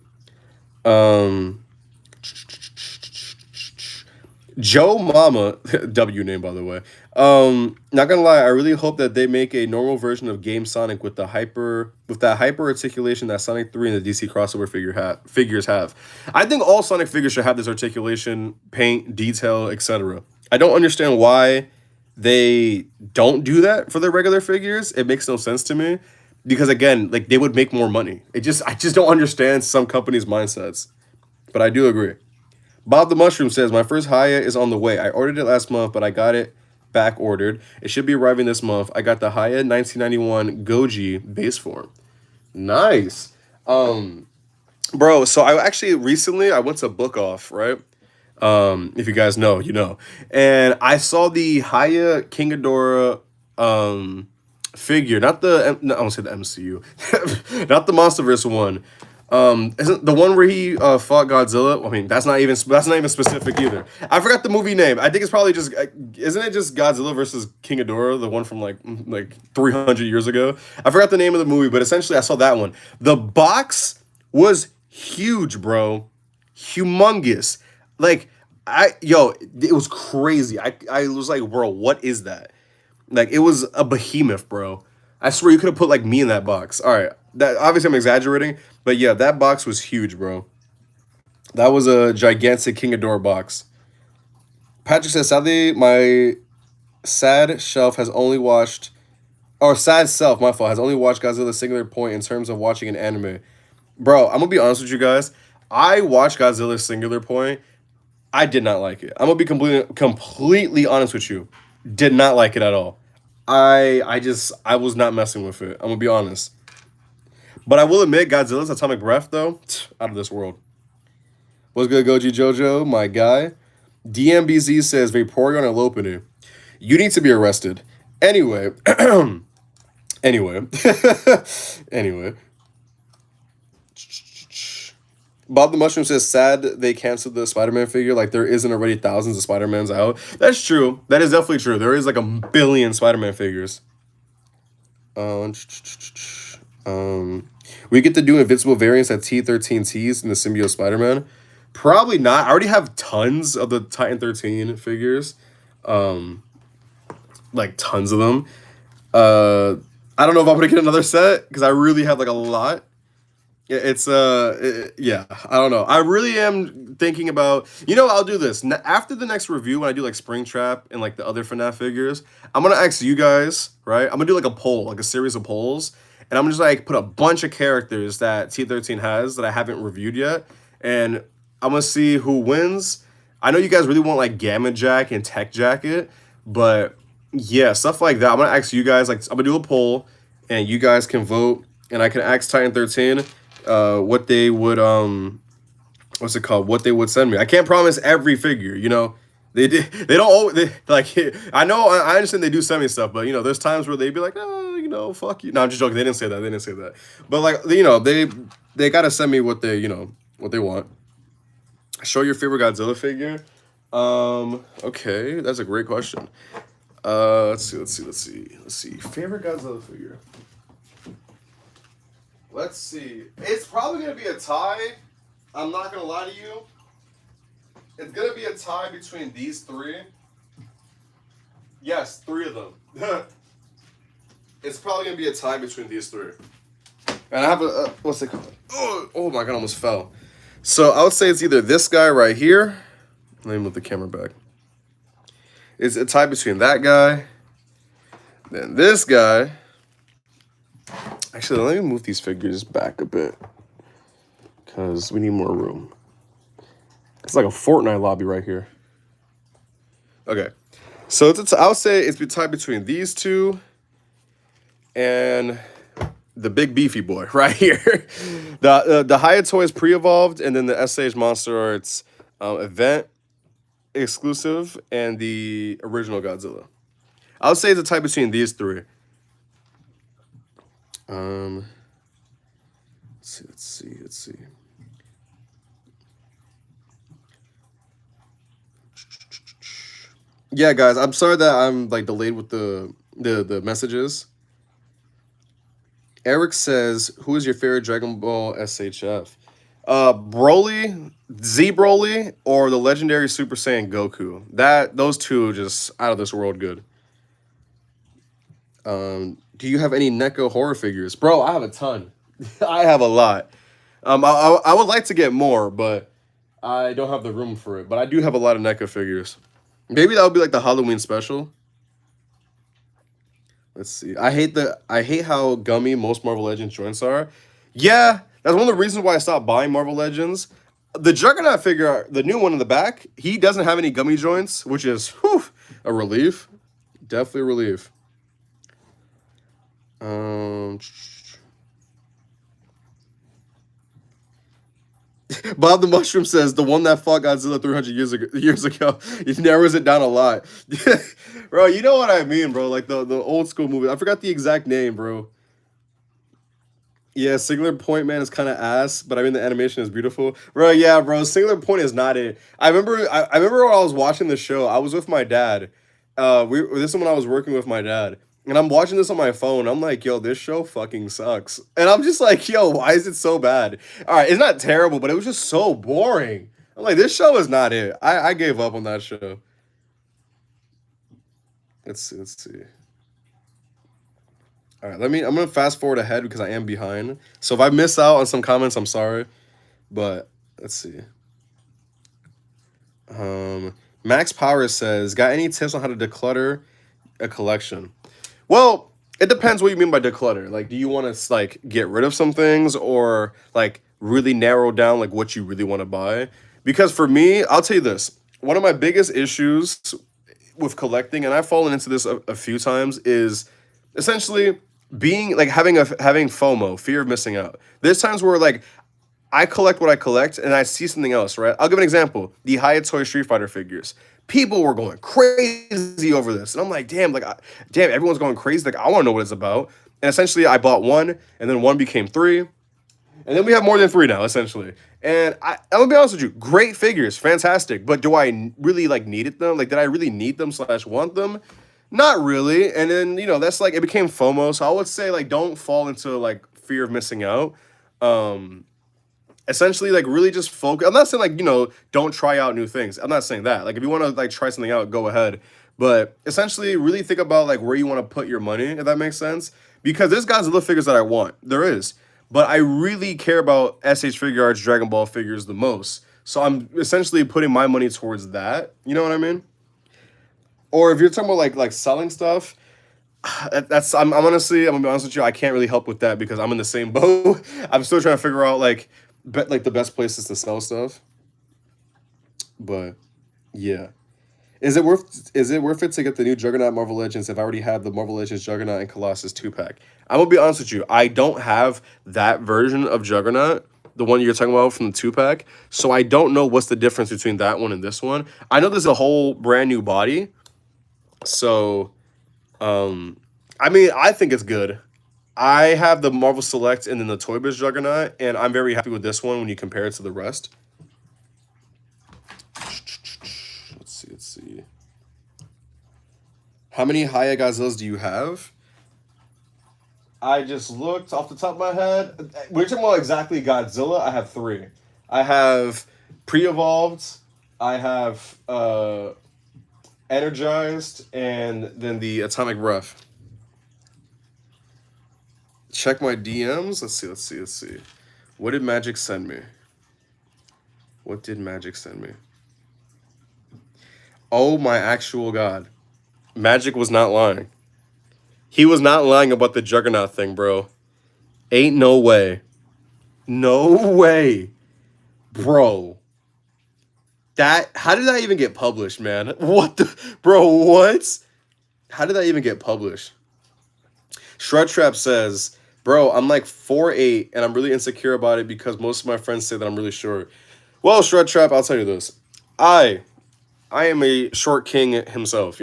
Joe Mama, W name by the way. Not gonna lie, I really hope that they make a normal version of Game Sonic with that hyper articulation that Sonic 3 and the DC crossover figures have. I think all Sonic figures should have this articulation, paint, detail, etc. I don't understand why they don't do that for their regular figures. It makes no sense to me. Because again, like they would make more money. I just don't understand some companies' mindsets. But I do agree. Bob the Mushroom says, my first Haya is on the way. I ordered it last month, but I got it back ordered. It should be arriving this month. I got the Haya 1991 Goji base form. Nice. Bro, so I actually recently I went to Book Off, right? If you guys know, you know. And I saw the Haya King Ghidorah figure, not the no, I won't say the MCU. Not the MonsterVerse one. Isn't the one where he fought Godzilla? I mean, that's not even specific either. I forgot the movie name. I think it's probably just isn't it just Godzilla versus King Ghidorah, the one from like 300 years ago? I forgot the name of the movie, but essentially I saw that one. The box was huge, bro. Humongous. Like it was crazy. I was like, bro, what is that? Like, it was a behemoth, bro. I swear you could have put like me in that box. All right, that obviously I'm exaggerating, but yeah, that box was huge, bro. That was a gigantic King Ghidorah box. Patrick says, sadly, my sad shelf has only watched, or sad self, my fault, has only watched Godzilla Singular Point in terms of watching an anime. Bro, I'm gonna be honest with you guys. I watched Godzilla Singular Point. I did not like it. I'm gonna be completely honest with you. Did not like it at all. I was not messing with it. I'm gonna be honest. But I will admit, Godzilla's Atomic Breath, though, out of this world. What's good, Goji Jojo, my guy? DMBZ says, Vaporeon and Lopunny. You need to be arrested. Anyway. Anyway. Anyway. Bob the Mushroom says, sad they canceled the Spider-Man figure. Like, there isn't already thousands of Spider-Mans out. That's true. That is definitely true. There is like a billion Spider-Man figures. We get to do invincible variants at T13Ts in the Symbiote Spider-Man. Probably not. I already have tons of the Titan 13 figures. Like, tons of them. I don't know if I'm going to get another set, because I really have, like, a lot. It's yeah, I don't know. I really am thinking about, I'll do this after the next review when I do like Springtrap and like the other FNAF figures. I'm gonna ask you guys, right? I'm gonna do like a poll, like a series of polls, and I'm just like put a bunch of characters that T13 has that I haven't reviewed yet, and I'm gonna see who wins. I know you guys really want like Gamma Jack and Tech Jacket, but yeah, stuff like that. I'm gonna ask you guys, like I'm gonna do a poll, and you guys can vote, and I can ask Titan 13. What they would what's it called? What they would send me. I can't promise every figure, They don't always like I know I understand they do send me stuff, but there's times where they'd be like, oh, fuck you. No, I'm just joking. They didn't say that. But like they gotta send me what they what they want. Show your favorite Godzilla figure. Okay, that's a great question. Let's see. Favorite Godzilla figure. Let's see. It's probably going to be a tie. I'm not going to lie to you. It's going to be a tie between these three. Yes, three of them. It's probably going to be a tie between these three. And I have a, what's it called? Oh my God, I almost fell. So I would say it's either this guy right here. Let me move the camera back. It's a tie between that guy, then this guy. Actually, let me move these figures back a bit, because we need more room. It's like a Fortnite lobby right here. Okay, so I would say it's tied between these two and the big beefy boy right here. The Haya Toys pre-evolved, and then the SH Monster Arts event exclusive, and the original Godzilla. I would say it's a tie between these three. Let's see. Yeah, guys, I'm sorry that I'm like delayed with the messages. Eric says, "Who is your favorite Dragon Ball SHF? Broly, Z Broly, or the legendary Super Saiyan Goku? Those two are just out of this world good." Do you have any NECA horror figures? Bro, I have a ton. I have a lot. I would like to get more, but I don't have the room for it. But I do have a lot of NECA figures. Maybe that would be like the Halloween special. Let's see. I hate how gummy most Marvel Legends joints are. Yeah, that's one of the reasons why I stopped buying Marvel Legends. The Juggernaut figure, the new one in the back, he doesn't have any gummy joints, which is a relief. Definitely a relief. Um, Bob the Mushroom says the one that fought Godzilla 300 years ago. It narrows it down a lot. Bro, you know what I mean, bro. Like the old school movie. I forgot the exact name, bro. Yeah, Singular Point Man is kind of ass, but I mean the animation is beautiful. Bro, yeah, bro, Singular Point is not it. I remember when I was watching the show, I was with my dad. This is when I was working with my dad. And I'm watching this on my phone. I'm like, yo, this show fucking sucks. And I'm just like, yo, why is it so bad? All right, it's not terrible, but it was just so boring. I'm like, this show is not it. I gave up on that show. Let's see. All right, I'm gonna fast forward ahead because I am behind. So if I miss out on some comments, I'm sorry. But let's see. Um, Max Power says, "Got any tips on how to declutter a collection?" Well, it depends what you mean by declutter. Like, do you want to like get rid of some things or like really narrow down like what you really want to buy? Because for me, I'll tell you this: one of my biggest issues with collecting, and I've fallen into this a few times, is essentially being like having FOMO, fear of missing out. There's times where like I collect what I collect and I see something else, right? I'll give an example. The Hayatoy Street Fighter figures. People were going crazy over this. And I'm like, damn, damn, everyone's going crazy. Like, I want to know what it's about. And essentially, I bought one, and then one became three. And then we have more than three now, essentially. And I'm gonna be honest with you, great figures, fantastic. But do I really like needed them? Like, did I really need them slash want them? Not really. And then, that's like it became FOMO. So I would say like don't fall into like fear of missing out. Um, essentially like really just focus. I'm not saying like don't try out new things. I'm not saying that. Like if you want to like try something out, go ahead. But essentially really think about like where you want to put your money, if that makes sense. Because there's Godzilla figures that I want. There is. But I really care about Figure Arts Dragon Ball figures the most. So I'm essentially putting my money towards that. You know what I mean? Or if you're talking about like selling stuff, that's I'm honestly, I'm gonna be honest with you, I can't really help with that because I'm in the same boat. I'm still trying to figure out like the best places to sell stuff. But yeah. Is it worth it to get the new Juggernaut Marvel Legends if I already have the Marvel Legends Juggernaut and Colossus 2-pack? I'm gonna be honest with you, I don't have that version of Juggernaut, the one you're talking about from the 2-pack. So I don't know what's the difference between that one and this one. I know there's a whole brand new body. So I mean, I think it's good. I have the Marvel Select and then the Toy Biz Juggernaut, and I'm very happy with this one when you compare it to the rest. Let's see. How many Haya Godzillas do you have? I just looked off the top of my head. We're talking about exactly Godzilla. I have three. I have pre-evolved. I have energized, and then the atomic breath. Check my DMs. Let's see. What did Magic send me? What did Magic send me? Oh my actual god. Magic was not lying. He was not lying about the Juggernaut thing, bro. Ain't no way. No way. Bro. How did that even get published, man? What the bro, what? How did that even get published? Shred Trap says, bro, I'm like 4'8", and I'm really insecure about it because most of my friends say that I'm really short. Well, Shred Trap, I'll tell you this. I am a short king himself,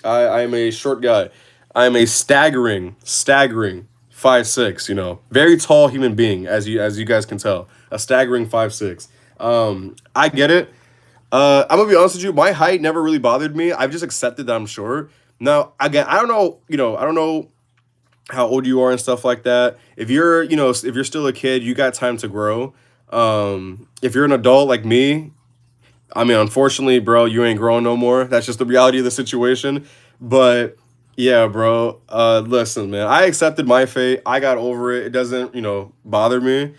I am a short guy. I am a staggering 5'6", very tall human being, as you guys can tell. A staggering 5'6". I get it. I'm gonna be honest with you, my height never really bothered me. I've just accepted that I'm short. Now, again, I don't know, I don't know how old you are and stuff like that. If you're still a kid, you got time to grow. If you're an adult like me, I mean, unfortunately, bro, you ain't growing no more. That's just the reality of the situation. But yeah, bro, listen, man, I accepted my fate. I got over it. It doesn't, bother me.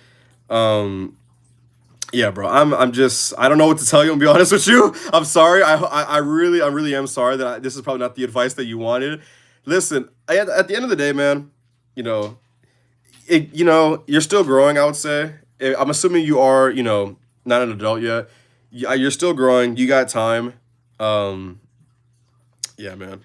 Yeah, bro, I'm just I don't know what to tell you. I'm gonna be honest with you. I'm sorry. I really am sorry that this is probably not the advice that you wanted. Listen, at the end of the day, man, you know, you're still growing. I would say. I'm assuming you are, not an adult yet. Yeah, you're still growing. You got time. Um, yeah, man.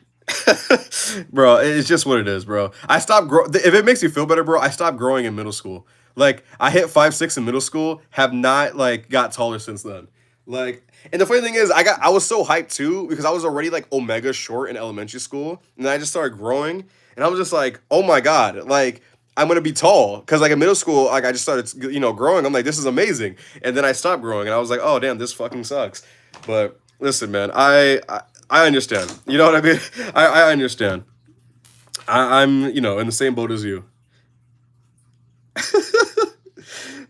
Bro, it's just what it is, bro. I stopped if it makes you feel better, bro, I stopped growing in middle school. Like I hit 5'6" in middle school, have not like got taller since then. Like, and the funny thing is, I was so hyped too because I was already like omega short in elementary school, and then I just started growing, and I was just like, oh my god, like I'm gonna be tall because like in middle school, like I just started growing. I'm like, this is amazing, and then I stopped growing, and I was like, oh damn, this fucking sucks. But listen, man, I understand. You know what I mean? I understand. I'm in the same boat as you.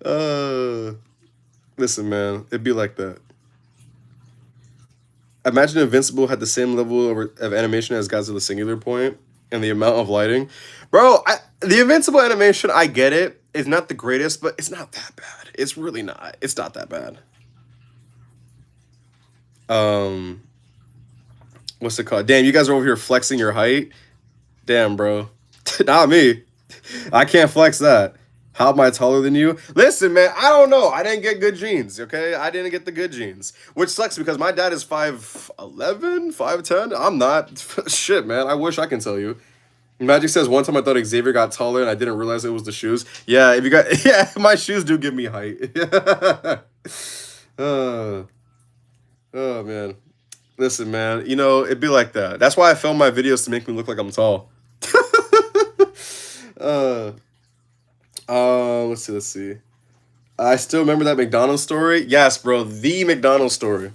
Uh, listen, man, it'd be like that. Imagine Invincible had the same level of animation as Godzilla Singular Point and the amount of lighting. Bro, the Invincible animation, I get it. It's not the greatest, but it's not that bad. It's really not. It's not that bad. Um, what's it called? Damn, you guys are over here flexing your height. Damn, bro. Not me. I can't flex that. How am I taller than you? Listen, man, I don't know. I didn't get good genes, okay? I didn't get the good genes. Which sucks because my dad is 5'11", 5'10". I'm not. Shit, man. I wish I can tell you. Magic says one time I thought Xavier got taller and I didn't realize it was the shoes. Yeah, if you got yeah, my shoes do give me height. uh, oh man. Listen, man, it'd be like that. That's why I film my videos to make me look like I'm tall. uh let's see. I still remember that McDonald's story. Yes, bro, the McDonald's story.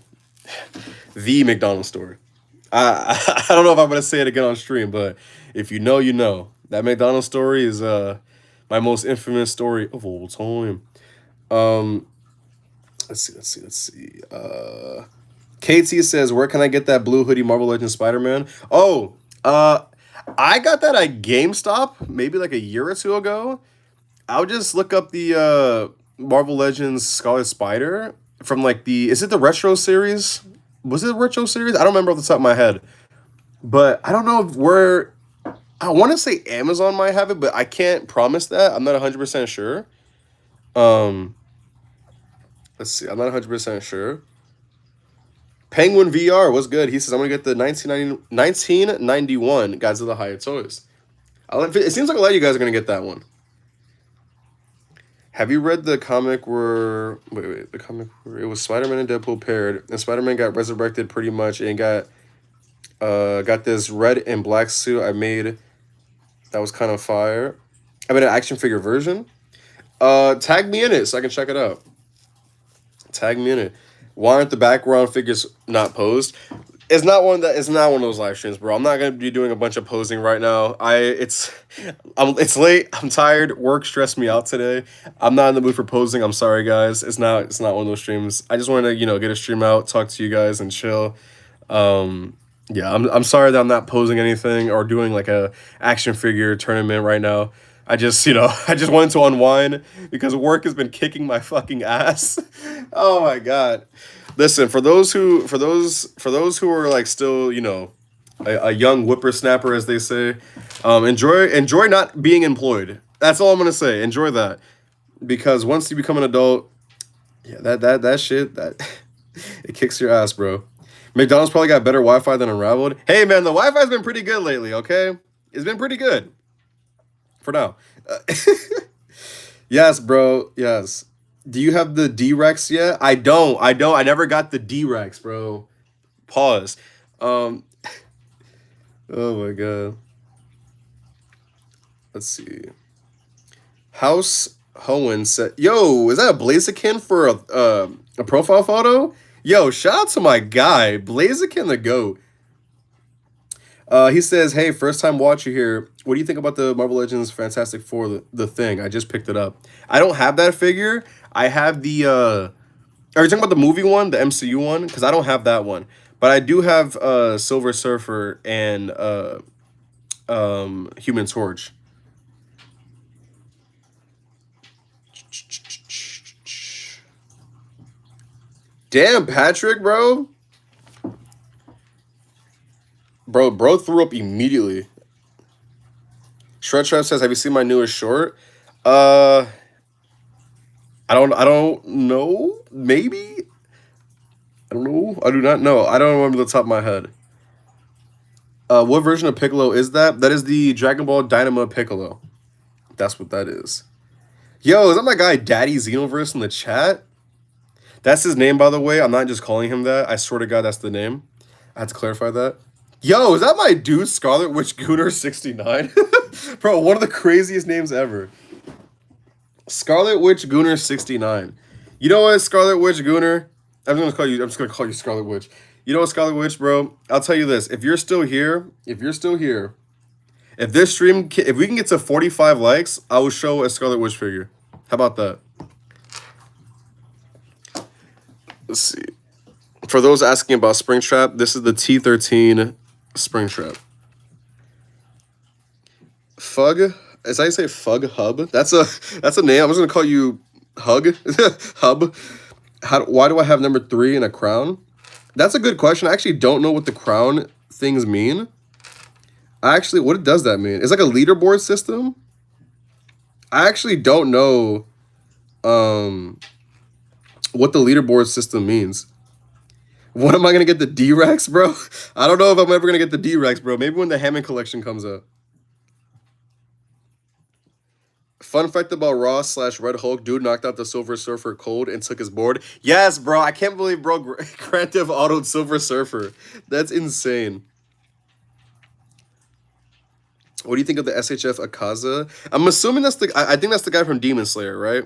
The McDonald's story. I don't know if I'm gonna say it again on stream, but if you know, you know. That McDonald's story is my most infamous story of all time. Um, let's see. KT says, "Where can I get that blue hoodie Marvel Legends Spider-Man?" Oh, I got that at GameStop maybe like a year or two ago. I'll just look up the Marvel Legends Scarlet Spider from like is it the retro series? Was it the retro series? I don't remember off the top of my head. But I don't know if I want to say Amazon might have it, but I can't promise that. I'm not 100% sure. Um, let's see. I'm not 100% sure. Penguin VR was good. He says, I'm going to get the 1991 Godzilla Higher Toys. It seems like a lot of you guys are going to get that one. Have you read the comic where... Wait. The comic where it was Spider-Man and Deadpool paired, and Spider-Man got resurrected pretty much and got this red and black suit I made that was kind of fire. I made an action figure version. Tag me in it so I can check it out. Tag me in it. Why aren't the background figures not posed? It's not one of those live streams, bro. I'm not gonna be doing a bunch of posing right now. It's late. I'm tired. Work stressed me out today. I'm not in the mood for posing. I'm sorry, guys. It's not one of those streams. I just wanted to get a stream out, talk to you guys, and chill. Yeah, I'm sorry that I'm not posing anything or doing like a action figure tournament right now. I just I just wanted to unwind because work has been kicking my fucking ass. Oh my god. Listen, for those who are like still, a young whippersnapper as they say, enjoy not being employed. That's all I'm gonna say. Enjoy that. Because once you become an adult, yeah, that shit it kicks your ass, bro. McDonald's probably got better Wi-Fi than Unraveled. Hey, man, the Wi-Fi's been pretty good lately, okay? It's been pretty good. For now. Yes, bro. Yes. Do you have the D-Rex yet? I don't. I never got the D-Rex, bro. Pause. Oh, my God. Let's see. House Hohen said, yo, is that a Blaziken for a profile photo? Yo, shout out to my guy, Blaziken the GOAT. He says, hey, first time watcher here. What do you think about the Marvel Legends Fantastic Four, the thing? I just picked it up. I don't have that figure. I have the, are you talking about the movie one, the MCU one? Because I don't have that one. But I do have Silver Surfer and Human Torch. Damn, Patrick, bro. Bro threw up immediately. Shred Trap says, have you seen my newest short? I don't know. Maybe? I don't know. I do not know. I don't remember the top of my head. What version of Piccolo is that? That is the Dragon Ball Dynamo Piccolo. That's what that is. Yo, is that my guy Daddy Xenoverse in the chat? That's his name, by the way. I'm not just calling him that. I swear to God, that's the name. I had to clarify that. Yo, is that my dude Scarlet Witch Gooner 69? Bro, one of the craziest names ever. Scarlet Witch Gooner 69. You know what, Scarlet Witch Gooner? I'm just gonna call you Scarlet Witch. You know what, Scarlet Witch, bro? I'll tell you this. If you're still here, if this stream, if we can get to 45 likes, I will show a Scarlet Witch figure. How about that? Let's see. For those asking about Springtrap, this is the T13 Springtrap. Fug? Is that how you say Fug Hub? That's a name. I'm just gonna call you Hug Hub. Why do I have number 3 in a crown? That's a good question. I actually don't know what the crown things mean. What does that mean? It's like a leaderboard system. I actually don't know what the leaderboard system means. When am I gonna get the D-Rex, bro? I don't know if I'm ever gonna get the D-Rex, bro. Maybe when the Hammond collection comes out. Fun fact about Ross / Red Hulk, dude knocked out the Silver Surfer cold and took his board. Yes, bro. I can't believe, bro, Grand Theft autoed Silver Surfer. That's insane. What do you think of the SHF Akaza? I'm assuming that's I think that's the guy from Demon Slayer, right?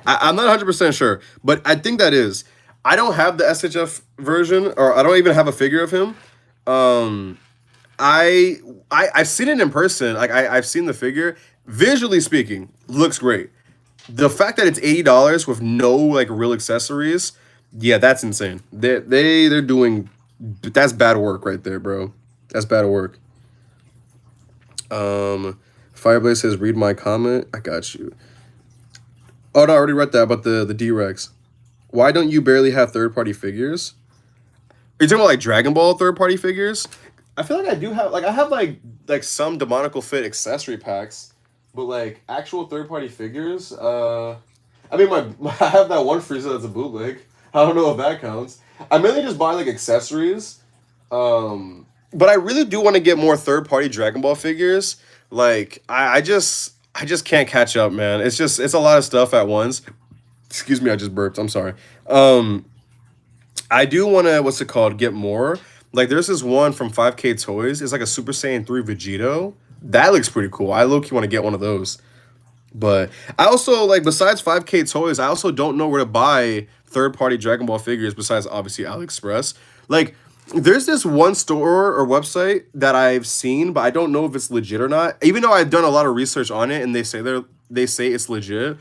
I'm not 100% sure, but I think that is. I don't have the SHF version, or I don't even have a figure of him. I've seen it in person. Like I've seen the figure. Visually speaking, looks great. The fact that it's $80 with no like real accessories, yeah, that's insane. They're doing, that's bad work right there, bro. That's bad work. Fireblaze says, read my comment. I got you. Oh no, I already read that about the D-Rex. Why don't you barely have third-party figures? Are you talking about like Dragon Ball third-party figures? I feel like I do have, like I have like some Demonical Fit accessory packs. But like actual third-party figures, I mean I have that one Frieza that's a bootleg. I don't know if that counts. I mainly just buy like accessories. But I really do want to get more third-party Dragon Ball figures. Like I just can't catch up, man. It's a lot of stuff at once. Excuse me, I just burped. I'm sorry. I do want to get more. Like there's this one from 5K Toys. It's like a Super Saiyan 3 Vegito. That looks pretty cool. I low-key want to get one of those. But I also, like, besides 5K Toys, I also don't know where to buy third-party Dragon Ball figures besides, obviously, AliExpress. Like, there's this one store or website that I've seen, but I don't know if it's legit or not. Even though I've done a lot of research on it and they say it's legit.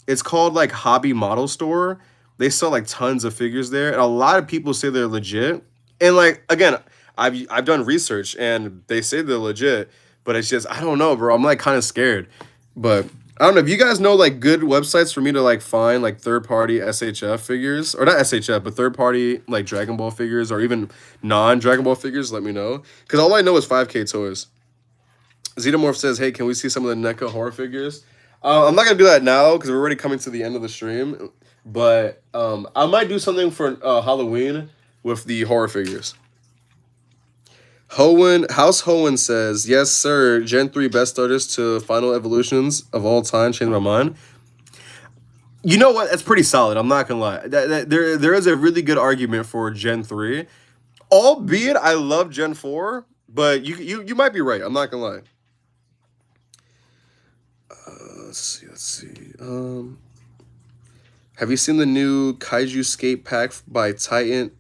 It's called, like, Hobby Model Store. They sell, like, tons of figures there. And a lot of people say they're legit. And, like, again, I've done research and they say they're legit. But it's just, I don't know, bro. I'm like kind of scared. But I don't know. If you guys know like good websites for me to like find like third-party SHF figures, or not SHF, but third-party like Dragon Ball figures, or even non-Dragon Ball figures, let me know. Because all I know is 5K Toys. Xenomorph says, hey, can we see some of the NECA horror figures? I'm not going to do that now because we're already coming to the end of the stream. But I might do something for Halloween with the horror figures. House Hohen says, yes, sir. Gen 3 best starters to final evolutions of all time. Changed my mind. You know what? That's pretty solid. I'm not going to lie. There is a really good argument for Gen 3. Albeit, I love Gen 4. But you might be right. I'm not going to lie. Let's see. Have you seen the new Kaiju Skate Pack by Titanic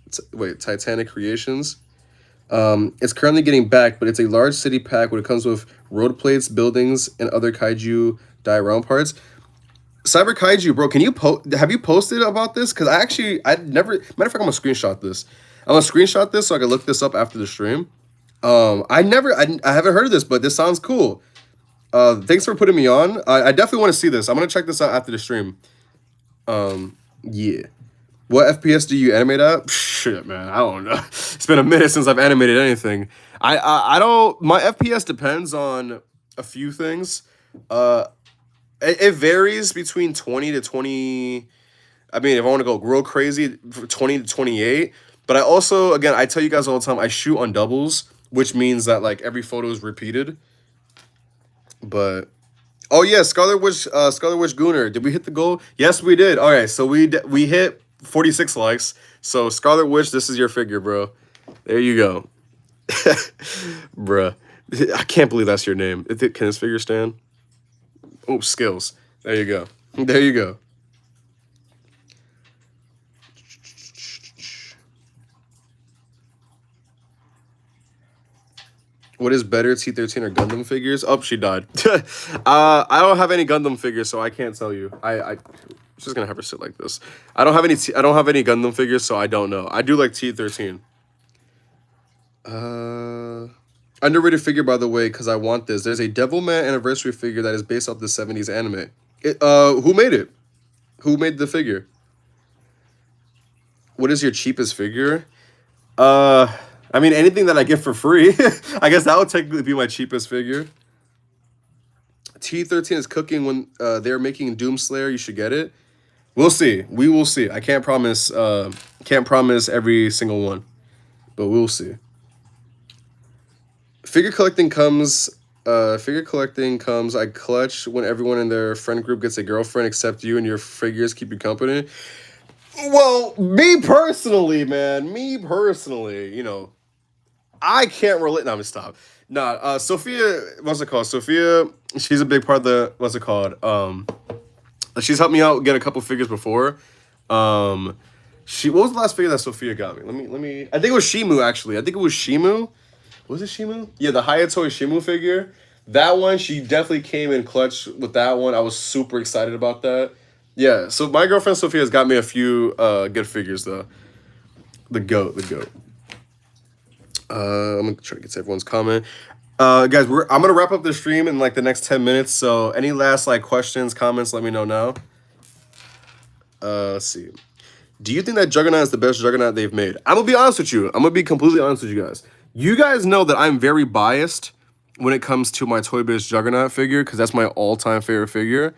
Creations? It's currently getting back, but it's a large city pack when it comes with road plates, buildings, and other kaiju diorama parts. Cyber Kaiju, bro, have you posted about this? Because I'd never, matter of fact, I'm gonna screenshot this. I'm gonna screenshot this so I can look this up after the stream. I haven't heard of this, but this sounds cool. Thanks for putting me on. I definitely want to see this. I'm gonna check this out after the stream. Yeah. What FPS do you animate at? Shit, man, I don't know. It's been a minute since I've animated anything. I don't. My FPS depends on a few things. It varies between 20 to 20. I mean, if I want to go real crazy, 20 to 28. But I also, again, I tell you guys all the time, I shoot on doubles, which means that like every photo is repeated. But oh yeah, Scarlet Witch Gooner. Did we hit the goal? Yes, we did. All right, so we hit 46 likes. So Scarlet Witch, this is your figure, bro. There you go, bruh. I can't believe that's your name. Can this figure stand? Oh, skills. There you go. There you go. What is better, T13 or Gundam figures? Oh, she died. I don't have any Gundam figures, so I can't tell you. I just gonna have her sit like this. I don't have any Gundam figures, so I don't know. I do like T13. Underrated figure, by the way, because I want this. There's a Devilman Anniversary figure that is based off the 70s anime. Who made it? Who made the figure? What is your cheapest figure? I mean, anything that I get for free. I guess that would technically be my cheapest figure. T13 is cooking when they're making Doomslayer. You should get it. We'll see. We will see. I can't promise every single one, but we'll see. Figure collecting comes. I clutch when everyone in their friend group gets a girlfriend except you and your figures keep you company. Well, me personally, you know, I can't relate. No, I'm gonna stop. Nah, Sophia, what's it called? Sophia, she's a big part of the, what's it called? She's helped me out get a couple figures before. What was the last figure that Sophia got me? Let me, I think it was Shimu, actually. I think it was Shimu. Was it Shimu? Yeah, the Hayatoy Shimu figure. That one, she definitely came in clutch with that one. I was super excited about that. Yeah, so my girlfriend Sophia has got me a few good figures, though. The goat. I'm gonna try to get to everyone's comment. Guys, I'm gonna wrap up the stream in like the next 10 minutes. So any last like questions, comments, let me know now. Let's see. Do you think that Juggernaut is the best Juggernaut they've made? I'm gonna be honest with you. I'm gonna be completely honest with you guys. You guys know that I'm very biased when it comes to my Toy Biz Juggernaut figure because that's my all-time favorite figure.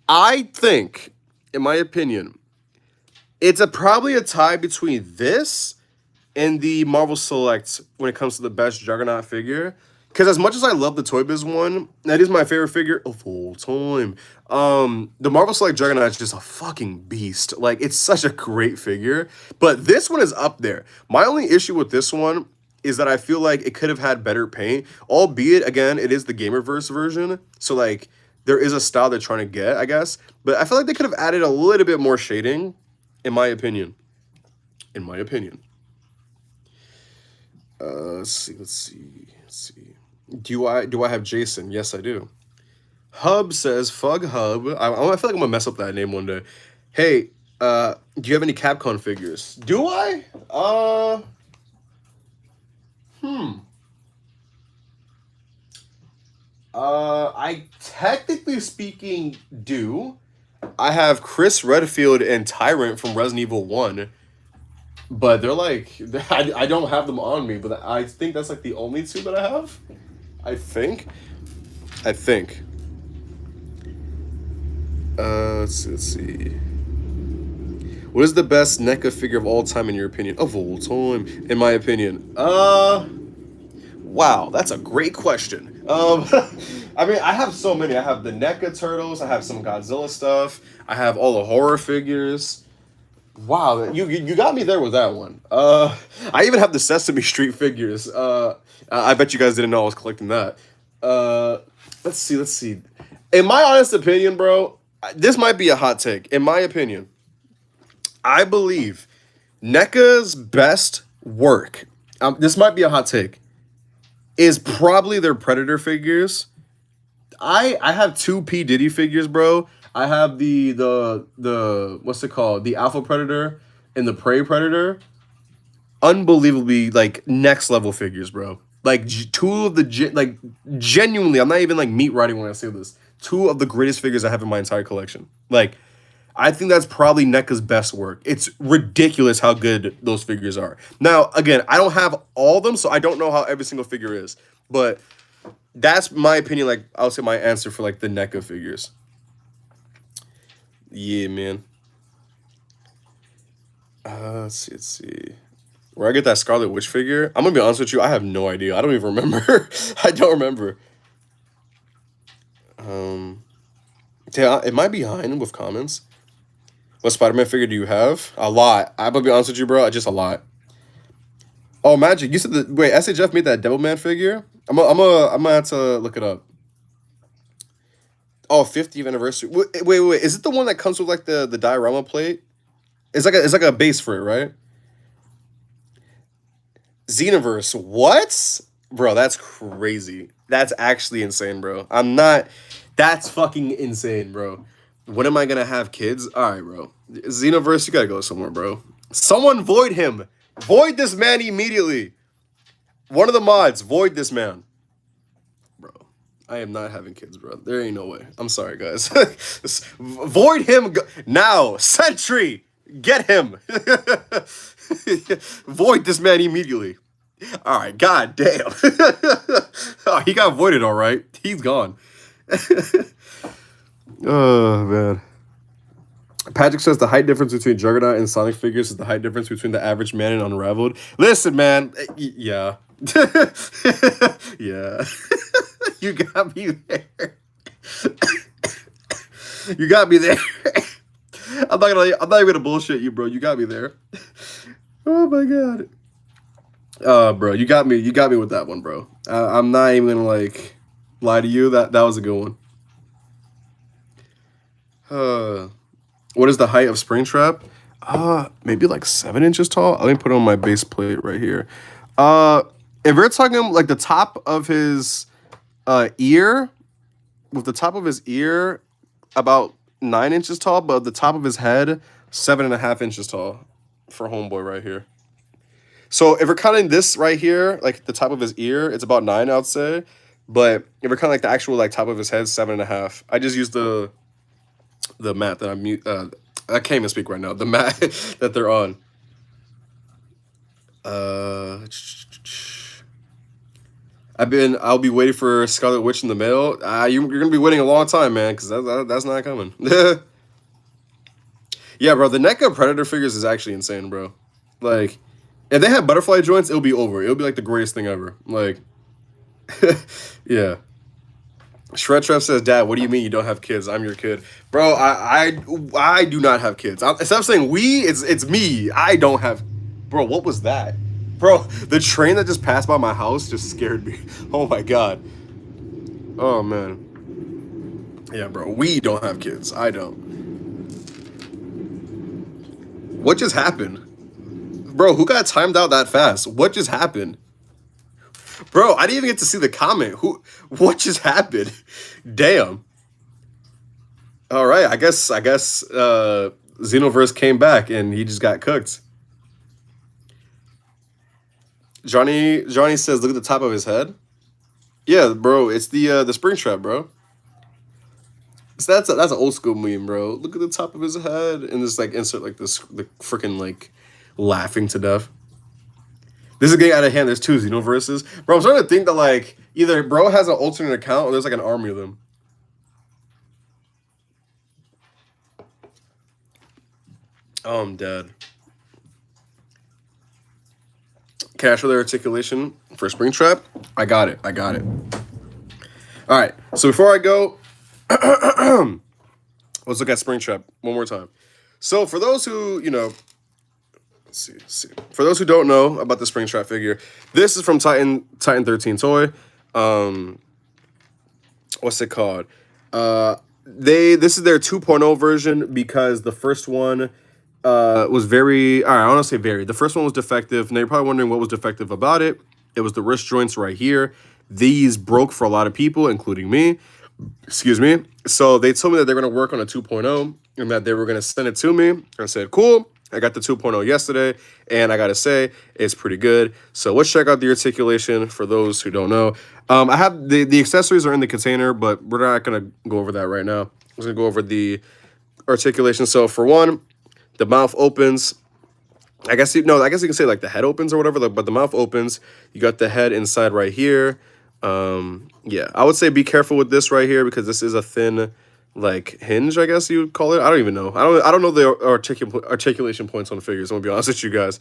I think, in my opinion, it's probably a tie between this and the Marvel Select when it comes to the best Juggernaut figure. Because as much as I love the Toy Biz one, that is my favorite figure of all time. The Marvel Select Juggernaut is just a fucking beast. Like, it's such a great figure. But this one is up there. My only issue with this one is that I feel like it could have had better paint. Albeit, again, it is the Gamerverse version. So, like, there is a style they're trying to get, I guess. But I feel like they could have added a little bit more shading, in my opinion. Let's see. Do I have Jason? Yes, I do. Hub says, Fug Hub. I feel like I'm gonna mess up that name one day. Hey, do you have any Capcom figures? Do I? I technically speaking do. I have Chris Redfield and Tyrant from Resident Evil 1. But they're like, I don't have them on me, but I think that's like the only two that I have. I think. Let's see. What is the best NECA figure of all time in your opinion? Of all time, in my opinion. Wow, that's a great question. I mean, I have so many. I have the NECA Turtles. I have some Godzilla stuff. I have all the horror figures. Wow, you got me there with that one. I even have the Sesame Street figures. I bet you guys didn't know I was collecting that. Let's see. In my honest opinion, bro, this might be a hot take. In my opinion, I believe NECA's best work, this might be a hot take, is probably their Predator figures. I have two P. Diddy figures, bro. I have the what's it called? The Alpha Predator and the Prey Predator. Unbelievably, like, next level figures, bro. Like, two of the, genuinely, I'm not even, like, meat riding when I say this. Two of the greatest figures I have in my entire collection. Like, I think that's probably NECA's best work. It's ridiculous how good those figures are. Now, again, I don't have all of them, so I don't know how every single figure is. But that's my opinion, like, I'll say my answer for, like, the NECA figures. Yeah, man. Let's see. Where I get that Scarlet Witch figure, I'm gonna be honest with you, I have no idea. I don't even remember. I don't remember. Yeah, am I behind with comments? What Spider-Man figure do you have? A lot. I'm gonna be honest with you, bro. Just a lot. Oh, Magic. You said that. Wait, SHF made that Devilman figure. I'm gonna have to look it up. Oh, 50th anniversary. Wait. Is it the one that comes with like the diorama plate? It's like a base for it, right? Xenoverse. What? Bro, that's crazy. That's actually insane, bro. I'm not. That's fucking insane, bro. When am I gonna have kids? All right, bro. Xenoverse, you gotta go somewhere, bro. Someone void him. Void this man immediately. One of the mods, void this man. Bro, I am not having kids, bro. There ain't no way. I'm sorry, guys. Void him now. Sentry, get him. Void this man immediately. All right, god damn. Oh, he got voided, all right. He's gone. Oh, man. Patrick says the height difference between Juggernaut and Sonic figures is the height difference between the average man and Unraveled. Listen, man. Yeah. Yeah. You got me there. You got me there. I'm not even gonna bullshit you, bro. You got me there. Oh my god. Bro, you got me with that one, bro. I'm not even gonna like lie to you. That was a good one. What is the height of Springtrap? Maybe like 7 inches tall. Let me put it on my base plate right here. If we're talking like the top of his ear, with the top of his ear about 9 inches tall, but the top of his head 7.5 inches tall for homeboy right here. So if we're counting this right here, like the top of his ear, it's about 9, I'd say. But if we're counting like the actual like top of his head, 7.5. I just used the mat that I can't even speak right now. The mat that they're on. I'll be waiting for Scarlet Witch in the mail. You're gonna be waiting a long time, man, because that's not coming. Yeah, bro, the NECA Predator figures is actually insane, bro. Like, if they had butterfly joints, it'll be over. It'll be like the greatest thing ever. Like, yeah. Shredtrap says, Dad, what do you mean you don't have kids? I'm your kid. Bro, I do not have kids. Instead of saying we, it's me. I don't have... Bro, what was that? Bro, the train that just passed by my house just scared me. Oh, my God. Oh, man. Yeah, bro, we don't have kids. I don't. What just happened? Bro, who got timed out that fast? What just happened? Bro, I didn't even get to see the comment. What just happened? Damn. All right, I guess Xenoverse came back and he just got cooked. Johnny says, look at the top of his head. Yeah, bro, it's the Springtrap, bro. So that's an old school meme, bro. Look at the top of his head and just like insert like the freaking like laughing to death. This is getting out of hand. There's 2 Xenoverses. Bro, I'm starting to think that, like, either bro has an alternate account or there's, like, an army of them. Oh, I'm dead. Cash with articulation for Springtrap. I got it. All right. So before I go, let's look at Springtrap one more time. So for those who, you know... Let's see. For those who don't know about the Springtrap figure, this is from Titan 13 Toy. What's it called? This is their 2.0 version because the first one was very... All right, I want to say very. The first one was defective. Now you're probably wondering what was defective about it. It was the wrist joints right here. These broke for a lot of people, including me. Excuse me. So they told me that they're going to work on a 2.0 and that they were going to send it to me. I said, cool. I got the 2.0 yesterday, and I got to say, it's pretty good. So let's check out the articulation for those who don't know. I have the accessories are in the container, but we're not going to go over that right now. I'm just going to go over the articulation. So for one, the mouth opens. I guess you can say like the head opens or whatever, but the mouth opens. You got the head inside right here. Yeah, I would say be careful with this right here because this is a thin like hinge, I guess you would call it. I don't even know. I don't know the articulation points on figures. I'm gonna be honest with you guys.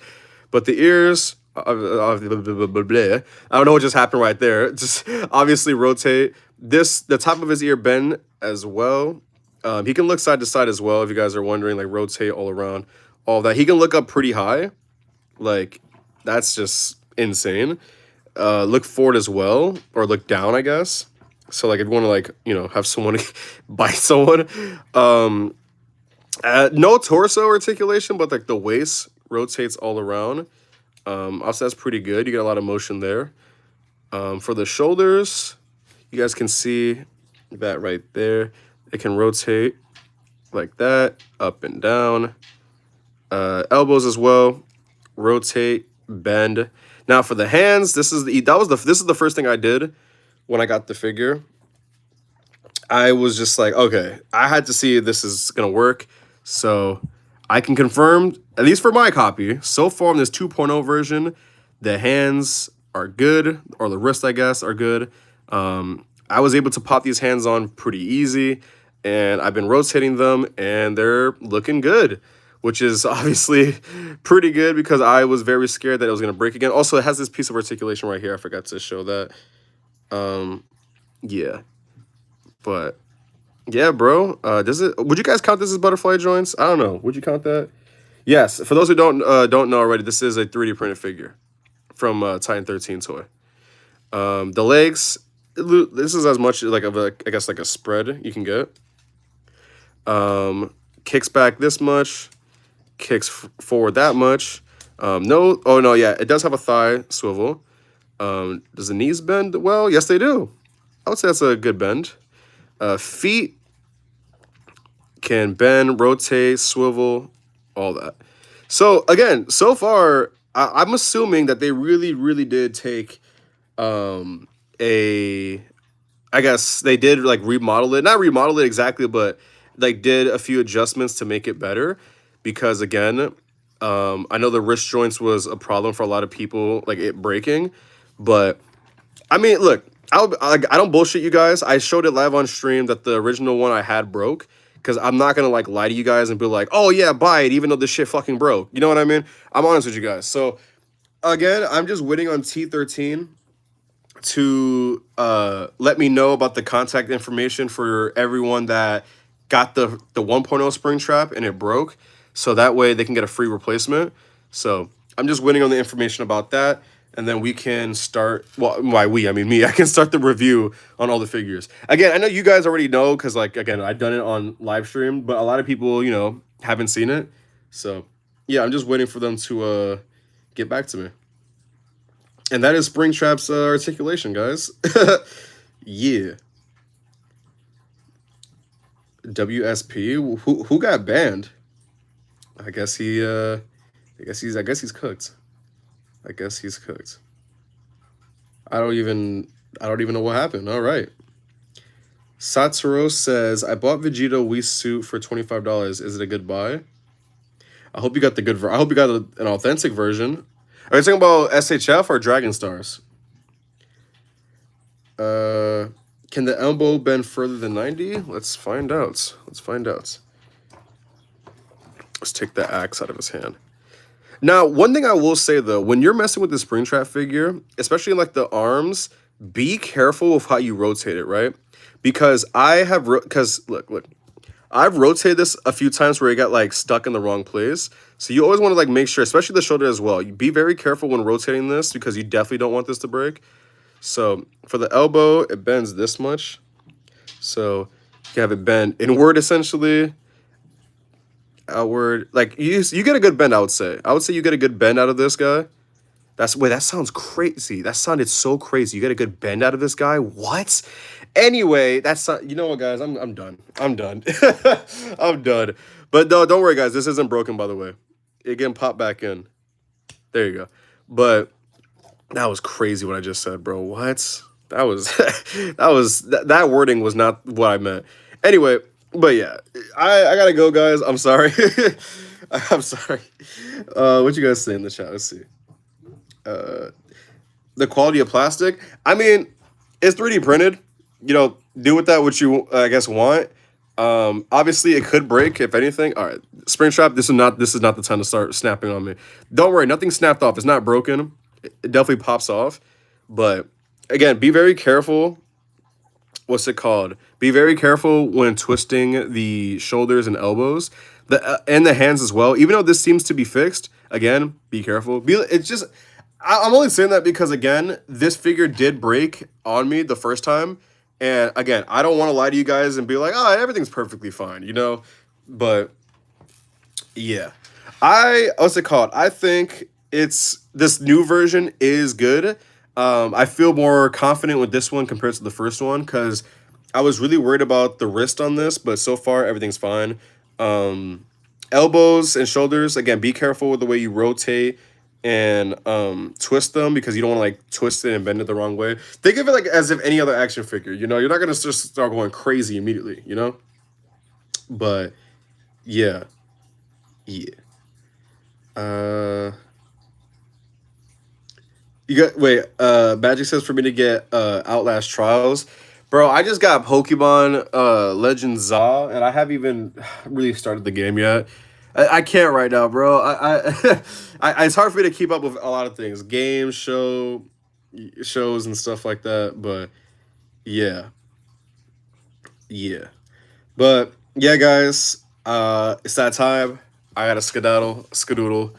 But the ears, I don't know what just happened right there. Just obviously rotate. The top of his ear bend as well. He can look side to side as well, if you guys are wondering, like rotate all around, all that. He can look up pretty high. Like, that's just insane. Look forward as well, or look down, I guess. So, like, if you want to, like, have someone bite someone. No torso articulation, but, like, the waist rotates all around. Also, that's pretty good. You get a lot of motion there. For the shoulders, you guys can see that right there. It can rotate like that, up and down. Elbows as well, rotate, bend. Now for the hands, this is the first thing I did when I got the figure. I was just like, okay, I had to see if this is gonna work. So I can confirm, at least for my copy, so far in this 2.0 version, the hands are good, or the wrists, I guess, are good. I was able to pop these hands on pretty easy, and I've been rotating them, and they're looking good, which is obviously pretty good because I was very scared that it was going to break again. Also, it has this piece of articulation right here. I forgot to show that. Yeah. But, yeah, bro. Would you guys count this as butterfly joints? I don't know. Would you count that? Yes. For those who don't know already, this is a 3D printed figure from Titan 13 toy. The legs, this is as much like of a, I guess, like a spread you can get. Kicks back this much, kicks forward that much. Yeah, it does have a thigh swivel. Does the knees bend? Well, yes, they do. I would say that's a good bend. Feet can bend, rotate, swivel, all that. So again, so far, I'm assuming that they really, really did take I guess they did like remodel it, not remodel it exactly, but like did a few adjustments to make it better. Because again, I know the wrist joints was a problem for a lot of people, like it breaking. But I mean, look, I don't bullshit you guys. I showed it live on stream that the original one I had broke. Because I'm not going to like lie to you guys and be like, oh yeah, buy it, even though this shit fucking broke. You know what I mean? I'm honest with you guys. So again, I'm just waiting on T13 to let me know about the contact information for everyone that got the 1.0 Springtrap and it broke. So that way they can get a free replacement. So I'm just waiting on the information about that. And then we can start, well, by we, I mean me, I can start the review on all the figures. Again, I know you guys already know because, like, again, I've done it on live stream, but a lot of people, haven't seen it. So, yeah, I'm just waiting for them to get back to me. And that is Springtrap's articulation, guys. Yeah. WSP, who got banned? I guess he's cooked. I guess he's cooked. I don't even know what happened. All right. Satoru says, I bought Vegeta Wii suit for $25. Is it a good buy? I hope you got the good I hope you got an authentic version. Are you talking about SHF or Dragon Stars? Can the elbow bend further than 90? Let's find out. Let's take the axe out of his hand. Now, one thing I will say, though, when you're messing with the Springtrap figure, especially in, like, the arms, be careful with how you rotate it, right? Because look, I've rotated this a few times where it got, like, stuck in the wrong place. So you always want to, like, make sure, especially the shoulder as well, you be very careful when rotating this because you definitely don't want this to break. So for the elbow, it bends this much. So you can have it bend inward, essentially. Outward, like you get a good bend. I would say you get a good bend out of this guy. That sounds crazy. That sounded so crazy. You get a good bend out of this guy. What? Anyway, that's not, you know what, guys, I'm done. I'm done. I'm done. But no, don't worry, guys, this isn't broken, by the way. It can pop back in. There you go. But that was crazy what I just said, bro. What? That was that wording was not what I meant. Anyway, but yeah, I gotta go, guys. I'm sorry. I'm sorry. What you guys say in the chat? Let's see. The quality of plastic. I mean, it's 3D printed. Do with that what you, I guess, want. Obviously it could break if anything. All right, Springtrap, this is not the time to start snapping on me. Don't worry, nothing snapped off. It's not broken. It definitely pops off, but again, be very careful. What's it called? Be very careful when twisting the shoulders and elbows, and the hands as well. Even though this seems to be fixed, again, be careful. It's just I'm only saying that because again, this figure did break on me the first time, and again, I don't want to lie to you guys and be like, oh, everything's perfectly fine, you know. But yeah, what's it called? I think it's this new version is good. I feel more confident with this one compared to the first one because I was really worried about the wrist on this, but so far everything's fine. Elbows and shoulders, again, be careful with the way you rotate and twist them because you don't want to like twist it and bend it the wrong way. Think of it like as if any other action figure. You know, you're not gonna just start going crazy immediately. You know, but yeah, yeah. Uh, you got wait. Magic says for me to get Outlast Trials, bro. I just got Pokemon Legend Za, and I haven't even really started the game yet. I can't right now, bro. It's hard for me to keep up with a lot of things, games, shows, and stuff like that. But yeah, yeah. But yeah, guys, it's that time. I got a skedaddle.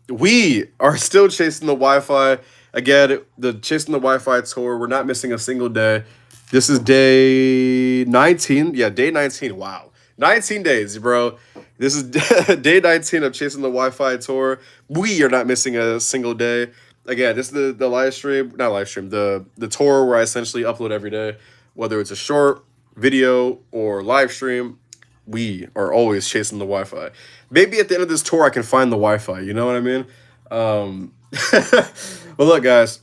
We are still chasing the Wi-Fi. Again, the chasing the Wi-Fi tour. We're not missing a single day. This is day 19. Yeah, day 19. Wow. 19 days, bro. This is day 19 of chasing the Wi-Fi tour. We are not missing a single day. Again, this is the live stream, not live stream, the tour where I essentially upload every day, whether it's a short video or live stream. We are always chasing the Wi-Fi. Maybe at the end of this tour, I can find the Wi-Fi. You know what I mean? But look, guys,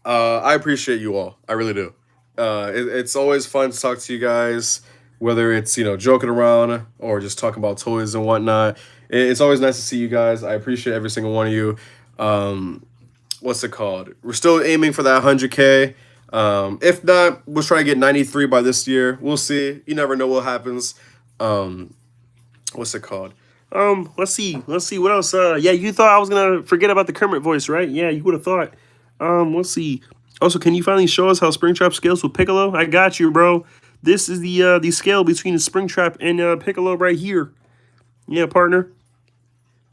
I appreciate you all. I really do. It's always fun to talk to you guys, whether it's joking around or just talking about toys and whatnot. It's always nice to see you guys. I appreciate every single one of you. What's it called? We're still aiming for that 100K. If not, we'll try to get 93 by this year. We'll see. You never know what happens. What's it called? Let's see. Let's see what else. Yeah, you thought I was gonna forget about the Kermit voice, right? Yeah, you would have thought. Let's see. Also, can you finally show us how Springtrap scales with Piccolo? I got you, bro. This is the scale between the Springtrap and Piccolo right here. Yeah, partner.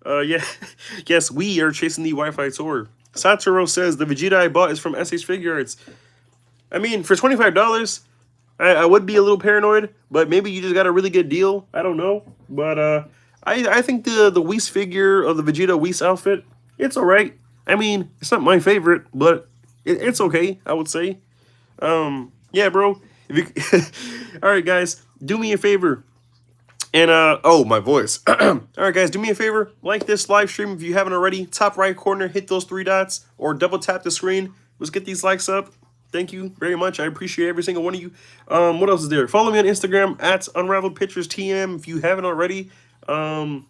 Yeah, yes, we are chasing the Wi-Fi tour. Satoru says the Vegeta I bought is from SH Figure Arts. I mean, for $25, I would be a little paranoid, but maybe you just got a really good deal. I don't know, but I think the Whis figure of the Vegeta Whis outfit, it's all right. I mean, it's not my favorite, but it's okay, I would say. Yeah, bro. If you, all right, guys, do me a favor. And, oh, my voice. All right, guys, do me a favor. Like this live stream if you haven't already. Top right corner, hit those 3 dots or double tap the screen. Let's get these likes up. Thank you very much. I appreciate every single one of you. What else is there? Follow me on Instagram at Unraveled Pictures TM if you haven't already. I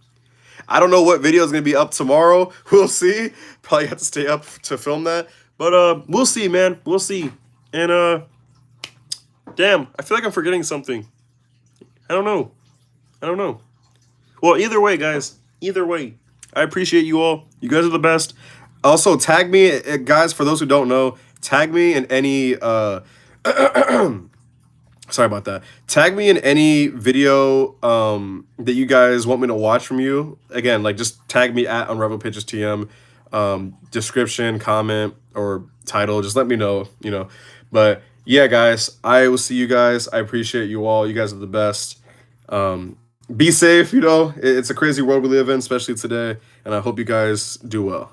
don't know what video is going to be up tomorrow. We'll see. Probably have to stay up to film that. But we'll see, man. We'll see. And, damn, I feel like I'm forgetting something. I don't know. Well, either way, guys. Either way. I appreciate you all. You guys are the best. Also, tag me, guys, for those who don't know, tag me in any, sorry about that. Tag me in any video that you guys want me to watch from you. Again, like, just tag me at Unravel Pictures TM. Description, comment, or title. Just let me know, But, yeah, guys, I will see you guys. I appreciate you all. You guys are the best. Be safe, it's a crazy world we live in, especially today, and I hope you guys do well.